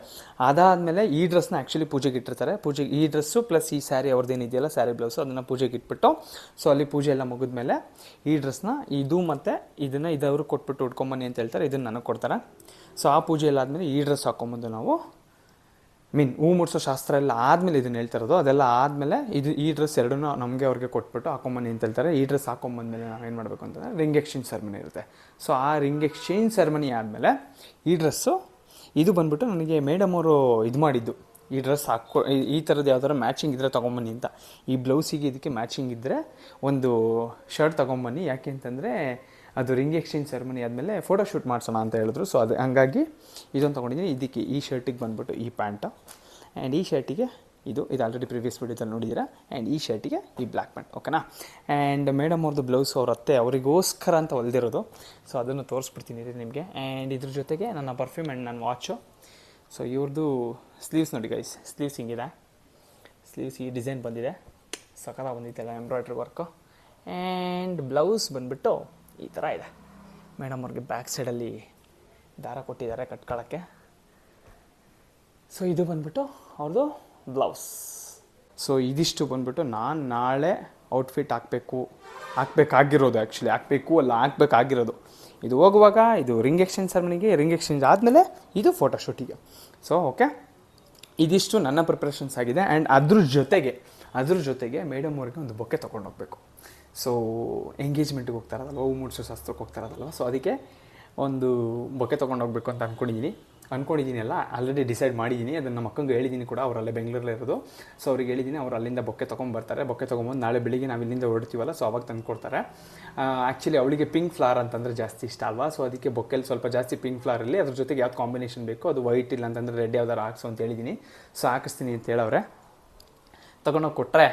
ಅದಾದಮೇಲೆ ಈ ಡ್ರೆಸ್ನ ಆ್ಯಕ್ಚುಲಿ ಪೂಜೆಗೆ ಇಟ್ಟಿರ್ತಾರೆ, ಈ ಡ್ರೆಸ್ಸು ಪ್ಲಸ್ ಈ ಸ್ಯಾರಿ ಅವ್ರದ್ದೇನಿದೆಯಲ್ಲ ಸ್ಯಾರಿ ಬ್ಲೌಸು, ಅದನ್ನು ಪೂಜೆಗೆ ಇಟ್ಬಿಟ್ಟು, ಸೊ ಅಲ್ಲಿ ಪೂಜೆ ಎಲ್ಲ ಮುಗಿದ್ಮೇಲೆ ಈ ಡ್ರೆಸ್ನ ಇದು ಮತ್ತು ಇದನ್ನು ಇದವರು ಕೊಟ್ಬಿಟ್ಟು ಉಟ್ಕೊಂಬನ್ನಿ ಅಂತ ಹೇಳ್ತಾರೆ, ಇದನ್ನು ನನಗೆ ಕೊಡ್ತಾರೆ. ಸೊ ಆ ಪೂಜೆ ಎಲ್ಲ ಆದಮೇಲೆ ಈ ಡ್ರೆಸ್ ಹಾಕ್ಕೊಂಬಂದು ನಾವು ಹೂ ಮುಡ್ಸೋ ಶಾಸ್ತ್ರ ಎಲ್ಲ ಆದಮೇಲೆ ಇದನ್ನು ಹೇಳ್ತಿರೋದು, ಅದೆಲ್ಲ ಆದಮೇಲೆ ಈ ಡ್ರೆಸ್ ಎರಡೂ ನಮಗೆ ಅವ್ರಿಗೆ ಕೊಟ್ಬಿಟ್ಟು ಹಾಕೊಂಬನ್ನಿ ಅಂತ ಹೇಳ್ತಾರೆ. ಈ ಡ್ರೆಸ್ ಹಾಕೊಂಬಂದಮೇಲೆ ನಾವೇನು ಮಾಡಬೇಕು ಅಂತಂದರೆ ರಿಂಗ್ ಎಕ್ಸ್ಚೇಂಜ್ ಸೆರೆಮನಿ ಇರುತ್ತೆ. ಸೊ ಆ ರಿಂಗ್ ಎಕ್ಸ್ಚೇಂಜ್ ಸೆರೆಮನಿ ಆದಮೇಲೆ ಈ ಡ್ರೆಸ್ಸು ಇದು ಬಂದುಬಿಟ್ಟು ನನಗೆ ಮೇಡಮ್ ಅವರು ಇದು ಮಾಡಿದ್ದು, ಈ ಡ್ರೆಸ್ ಈ ಥರದ್ದು ಯಾವ್ದಾರು ಮ್ಯಾಚಿಂಗ್ ಇದ್ದರೆ ತೊಗೊಂಬನ್ನಿ ಅಂತ. ಈ ಬ್ಲೌಸಿಗೆ ಇದಕ್ಕೆ ಮ್ಯಾಚಿಂಗ್ ಇದ್ದರೆ ಒಂದು ಶರ್ಟ್ ತೊಗೊಂಬನ್ನಿ, ಯಾಕೆ ಅಂತಂದರೆ ಅದು ರಿಂಗ್ ಎಕ್ಸ್ಚೇಂಜ್ ಸೆರೆಮನಿ ಆದಮೇಲೆ ಫೋಟೋ ಶೂಟ್ ಮಾಡಿಸೋಣ ಅಂತ ಹೇಳಿದ್ರು. ಸೊ ಅದು ಹಂಗಾಗಿ ಇದೊಂದು ತೊಗೊಂಡಿದ್ದೀನಿ. ಇದಕ್ಕೆ ಈ ಶರ್ಟಿಗೆ ಬಂದುಬಿಟ್ಟು ಈ ಪ್ಯಾಂಟು, ಆ್ಯಂಡ್ ಈ ಶರ್ಟಿಗೆ ಇದು ಆಲ್ರೆಡಿ ಪ್ರೀವಿಯಸ್ ವಿಡಿಯೋದಲ್ಲಿ ನೋಡಿದ್ದೀರಾ. ಆ್ಯಂಡ್ ಈ ಶರ್ಟಿಗೆ ಈ ಬ್ಲ್ಯಾಕ್ ಪ್ಯಾಂಟ್, ಓಕೆನಾ. ಆ್ಯಂಡ್ ಮೇಡಮ್ ಅವ್ರದ್ದು ಬ್ಲೌಸ್ ಅವ್ರ ಅತ್ತೆ ಅವರಿಗೋಸ್ಕರ ಅಂತ ಹೊಲ್ದಿರೋದು, ಸೊ ಅದನ್ನು ತೋರಿಸ್ಬಿಡ್ತೀನಿ ನಿಮಗೆ. ಆ್ಯಂಡ್ ಇದ್ರ ಜೊತೆಗೆ ನನ್ನ ಪರ್ಫ್ಯೂಮ್ ಆ್ಯಂಡ್ ನನ್ನ ವಾಚು. ಸೊ ಇವ್ರದ್ದು ಸ್ಲೀವ್ಸ್ ನೋಡಿ ಗೈಸ್, ಸ್ಲೀವ್ಸ್ ಹಿಂಗಿದೆ, ಸ್ಲೀವ್ಸ್ ಈ ಡಿಸೈನ್ ಬಂದಿದೆ, ಸಕಲ ಬಂದಿದ್ದೆಲ್ಲ ಎಂಬ್ರಾಯ್ಡ್ರಿ ವರ್ಕು. ಆ್ಯಂಡ್ ಬ್ಲೌಸ್ ಬಂದುಬಿಟ್ಟು ಈ ಥರ ಇದೆ. ಮೇಡಮ್ ಅವ್ರಿಗೆ ಬ್ಯಾಕ್ ಸೈಡಲ್ಲಿ ದಾರ ಕೊಟ್ಟಿದ್ದಾರೆ ಕಟ್ಕೊಳ್ಳೋಕ್ಕೆ. ಸೊ ಇದು ಬಂದುಬಿಟ್ಟು ಅವ್ರದ್ದು ಬ್ಲೌಸ್. ಸೊ ಇದಿಷ್ಟು ಬಂದುಬಿಟ್ಟು ನಾನು ನಾಳೆ ಔಟ್ಫಿಟ್ ಹಾಕಬೇಕಾಗಿರೋದು, ಆ್ಯಕ್ಚುಲಿ ಹಾಕಬೇಕಾಗಿರೋದು. ಇದು ಹೋಗುವಾಗ ಇದು ರಿಂಗ್ ಎಕ್ಸ್ಚೇಂಜ್ ಸೆರೆಮನಿಗೆ, ರಿಂಗ್ ಎಕ್ಸ್ಚೇಂಜ್ ಆದಮೇಲೆ ಇದು ಫೋಟೋಶೂಟಿಗೆ. ಸೊ ಓಕೆ, ಇದಿಷ್ಟು ನನ್ನ ಪ್ರಿಪ್ರೇಷನ್ಸ್ ಆಗಿದೆ. ಆ್ಯಂಡ್ ಅದ್ರ ಜೊತೆಗೆ ಮೇಡಮ್ ಅವ್ರಿಗೆ ಒಂದು ಬೊಕ್ಕೆ ತೊಗೊಂಡೋಗ್ಬೇಕು. ಸೊ ಎಂಗೇಜ್ಮೆಂಟ್ಗೆ ಹೋಗ್ತಾ ಇರೋದಲ್ವ, ಹೂ ಮುಡ್ಸೋ ಶಾಸ್ತ್ರಕ್ಕೆ ಹೋಗ್ತಾ ಇರೋದಲ್ವ, ಸೊ ಅದಕ್ಕೆ ಒಂದು ಬೊಕ್ಕೆ ತೊಗೊಂಡೋಗ್ಬೇಕು ಅಂತ ಅಂದ್ಕೊಂಡಿದ್ದೀನಿ ಅಲ್ಲ, ಆಲ್ರೆಡಿ ಡಿಸೈಡ್ ಮಾಡಿದ್ದೀನಿ. ಅದನ್ನು ನಮ್ಮ ಅಕ್ಕಂಗೆ ಹೇಳಿದ್ದೀನಿ ಕೂಡ, ಅವರಲ್ಲೇ ಬೆಂಗಳೂರಲ್ಲೇ ಇರೋದು. ಸೊ ಅವ್ರಿಗೆ ಹೇಳಿದ್ದೀನಿ, ಅವ್ರು ಅಲ್ಲಿಂದ ಬೊಕ್ಕೆ ತೊಗೊಂಬರ್ತಾರೆ. ಬೊಕ್ಕೆ ತೊಗೊಂಬಂದು ನಾಳೆ ಬೆಳಿಗ್ಗೆ ನಾವು ಇಲ್ಲಿಂದ ಹೊರಡ್ತೀವಲ್ಲ, ಸೊ ಅವಾಗ ತಂದು ಕೊಡ್ತಾರೆ. ಆ್ಯಕ್ಚುಲಿ ಅವಳಿಗೆ ಪಿಂಕ್ ಫ್ಲವರ್ ಅಂತಂದರೆ ಜಾಸ್ತಿ ಇಷ್ಟ ಅಲ್ವಾ, ಸೊ ಅದಕ್ಕೆ ಬೊಕ್ಕೆಲಿ ಸ್ವಲ್ಪ ಜಾಸ್ತಿ ಪಿಂಕ್ ಫ್ಲವರ್ ಇರಲಿ, ಅದ್ರ ಜೊತೆಗೆ ಯಾವ್ದು ಕಾಂಬಿನೇಷನ್ ಬೇಕು, ಅದು ವೈಟ್ ಇಲ್ಲ ಅಂತಂದರೆ ರೆಡ್ ಯಾವ್ದಾರು ಹಾಕ್ಸು ಅಂತ ಹೇಳಿದ್ದೀನಿ. ಸೊ ಹಾಕಿಸ್ತೀನಿ ಅಂತ ಹೇಳವ್ರೆ. ತೊಗೊಂಡೋಗಿ ಕೊಟ್ಟರೆ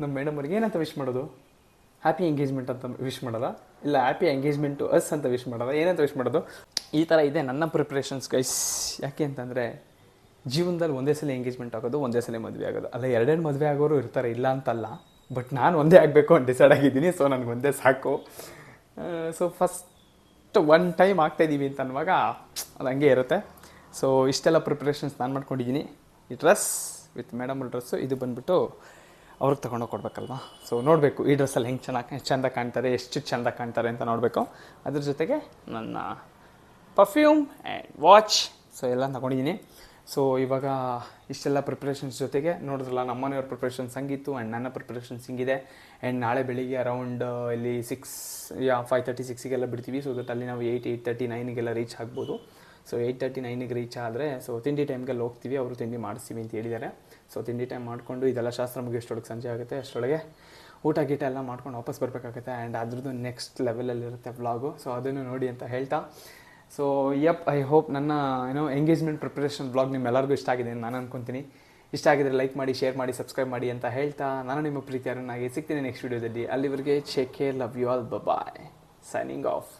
ನಮ್ಮ ಮೇಡಮ್ ಅವ್ರಿಗೆ ಏನಂತ ವಿಶ್ ಮಾಡೋದು, ಹ್ಯಾಪಿ ಎಂಗೇಜ್ಮೆಂಟ್ ಅಂತ ವಿಶ್ ಮಾಡೋದ, ಇಲ್ಲ ಹ್ಯಾಪಿ ಎಂಗೇಜ್ಮೆಂಟ್ ಟು ಅಸ್ ಅಂತ ವಿಶ್ ಮಾಡೋದ, ಏನಂತ ವಿಶ್ ಮಾಡೋದು, ಈ ಥರ ಇದೆ ನನ್ನ ಪ್ರಿಪ್ರೇಷನ್ಸ್ ಗೈಸ್. ಯಾಕೆ ಅಂತಂದರೆ ಜೀವನದಲ್ಲಿ ಒಂದೇ ಸಲ ಎಂಗೇಜ್ಮೆಂಟ್ ಆಗೋದು, ಒಂದೇ ಸಲ ಮದುವೆ ಆಗೋದು ಅಲ್ಲ, 2 ಮದುವೆ ಆಗೋರು ಇರ್ತಾರೆ, ಇಲ್ಲ ಅಂತಲ್ಲ. ಬಟ್ ನಾನು ಒಂದೇ ಆಗಬೇಕು ಅಂತ ಡಿಸೈಡ್ ಆಗಿದ್ದೀನಿ. ಸೊ ನನಗೆ ಒಂದೇ ಸಾಕು. ಸೊ ಫಸ್ಟ್ 1 ಟೈಮ್ ಆಗ್ತಾಯಿದ್ದೀವಿ ಅಂತ ಅನ್ನುವಾಗ ಅದು ಹಂಗೆ ಇರುತ್ತೆ. ಸೊ ಇಷ್ಟೆಲ್ಲ ಪ್ರಿಪ್ರೇಷನ್ಸ್ ನಾನು ಮಾಡ್ಕೊಂಡಿದ್ದೀನಿ. ಈ ಡ್ರೆಸ್ ವಿತ್ ಮೇಡಮ್ ಡ್ರೆಸ್ಸು ಇದು ಬಂದುಬಿಟ್ಟು ಅವ್ರಿಗೆ ತೊಗೊಂಡೋಗಿ ಕೊಡಬೇಕಲ್ವ. ಸೊ ನೋಡಬೇಕು ಈ ಡ್ರೆಸ್ಸಲ್ಲಿ ಹೆಂಗೆ ಚೆಂದ ಕಾಣ್ತಾರೆ, ಎಷ್ಟು ಚೆಂದ ಕಾಣ್ತಾರೆ ಅಂತ ನೋಡಬೇಕು. ಅದ್ರ ಜೊತೆಗೆ ನನ್ನ ಪರ್ಫ್ಯೂಮ್ ಆ್ಯಂಡ್ ವಾಚ್, ಸೊ ಎಲ್ಲ ತಗೊಂಡಿದ್ದೀನಿ. ಸೊ ಇವಾಗ ಇಷ್ಟೆಲ್ಲ ಪ್ರಿಪ್ರೇಷನ್ಸ್ ಜೊತೆಗೆ ನೋಡಿದ್ರಲ್ಲ, ನಮ್ಮ ಮನೆಯವ್ರ ಪ್ರಿಪ್ರೇಷನ್ಸ್ ಹಂಗಿತ್ತು ಆ್ಯಂಡ್ ನನ್ನ ಪ್ರಿಪ್ರೇಷನ್ಸ್ ಹಿಂಗಿದೆ. ಆ್ಯಂಡ್ ನಾಳೆ ಬೆಳಿಗ್ಗೆ ಅರೌಂಡ್ ಇಲ್ಲಿ 5:30, 6ಗೆಲ್ಲ ಬಿಡ್ತೀವಿ. ಸೊ ದಟ್ ಅಲ್ಲಿ ನಾವು 8:30, 9ಗೆಲ್ಲ ರೀಚ್ ಆಗ್ಬೋದು. ಸೊ 8:30, 9ಗೆ ರೀಚ್ ಆದರೆ ಸೊ ತಿಂಡಿ ಟೈಮ್ಗೆಲ್ಲ ಹೋಗ್ತೀವಿ, ಅವರು ತಿಂಡಿ ಮಾಡಿಸ್ತೀವಿ ಅಂತ ಹೇಳಿದ್ದಾರೆ. ಸೊ ತಿಂಡಿ ಟೈಮ್ ಮಾಡಿಕೊಂಡು ಇದೆಲ್ಲ ಶಾಸ್ತ್ರ ಮುಗಿಯೋಷ್ಟೊಳಗೆ ಸಂಜೆ ಆಗುತ್ತೆ, ಅಷ್ಟರೊಳಗೆ ಊಟ ಗೀಟ ಎಲ್ಲ ಮಾಡ್ಕೊಂಡು ವಾಪಸ್ ಬರಬೇಕಾಗುತ್ತೆ. ಆ್ಯಂಡ್ ಅದ್ರದ್ದು ನೆಕ್ಸ್ಟ್ ಲೆವೆಲಲ್ಲಿರುತ್ತೆ ವ್ಲಾಗು. ಸೊ ಅದನ್ನು ನೋಡಿ ಅಂತ ಹೇಳ್ತಾ, ಸೊ ಐ ಹೋಪ್ ನನ್ನ ಎಂಗೇಜ್ಮೆಂಟ್ ಪ್ರಿಪ್ರೇಷನ್ ವ್ಲಾಗ್ ನಿಮ್ಮೆಲ್ಲರಿಗೂ ಇಷ್ಟ ಆಗಿದೆ ನಾನು ಅನ್ಕೊತೀನಿ. ಇಷ್ಟ ಆಗಿದ್ರೆ ಲೈಕ್ ಮಾಡಿ, ಶೇರ್ ಮಾಡಿ, ಸಬ್ಸ್ಕ್ರೈಬ್ ಮಾಡಿ ಅಂತ ಹೇಳ್ತಾ, ನಾನು ನಿಮ್ಮ ಪ್ರೀತಿಯರನ್ನಾಗಿ ಸಿಗ್ತೀನಿ ನೆಕ್ಸ್ಟ್ ವೀಡಿಯೋದಲ್ಲಿ. ಅಲ್ಲಿವರೆಗೆ take care, love you all, bye, signing of.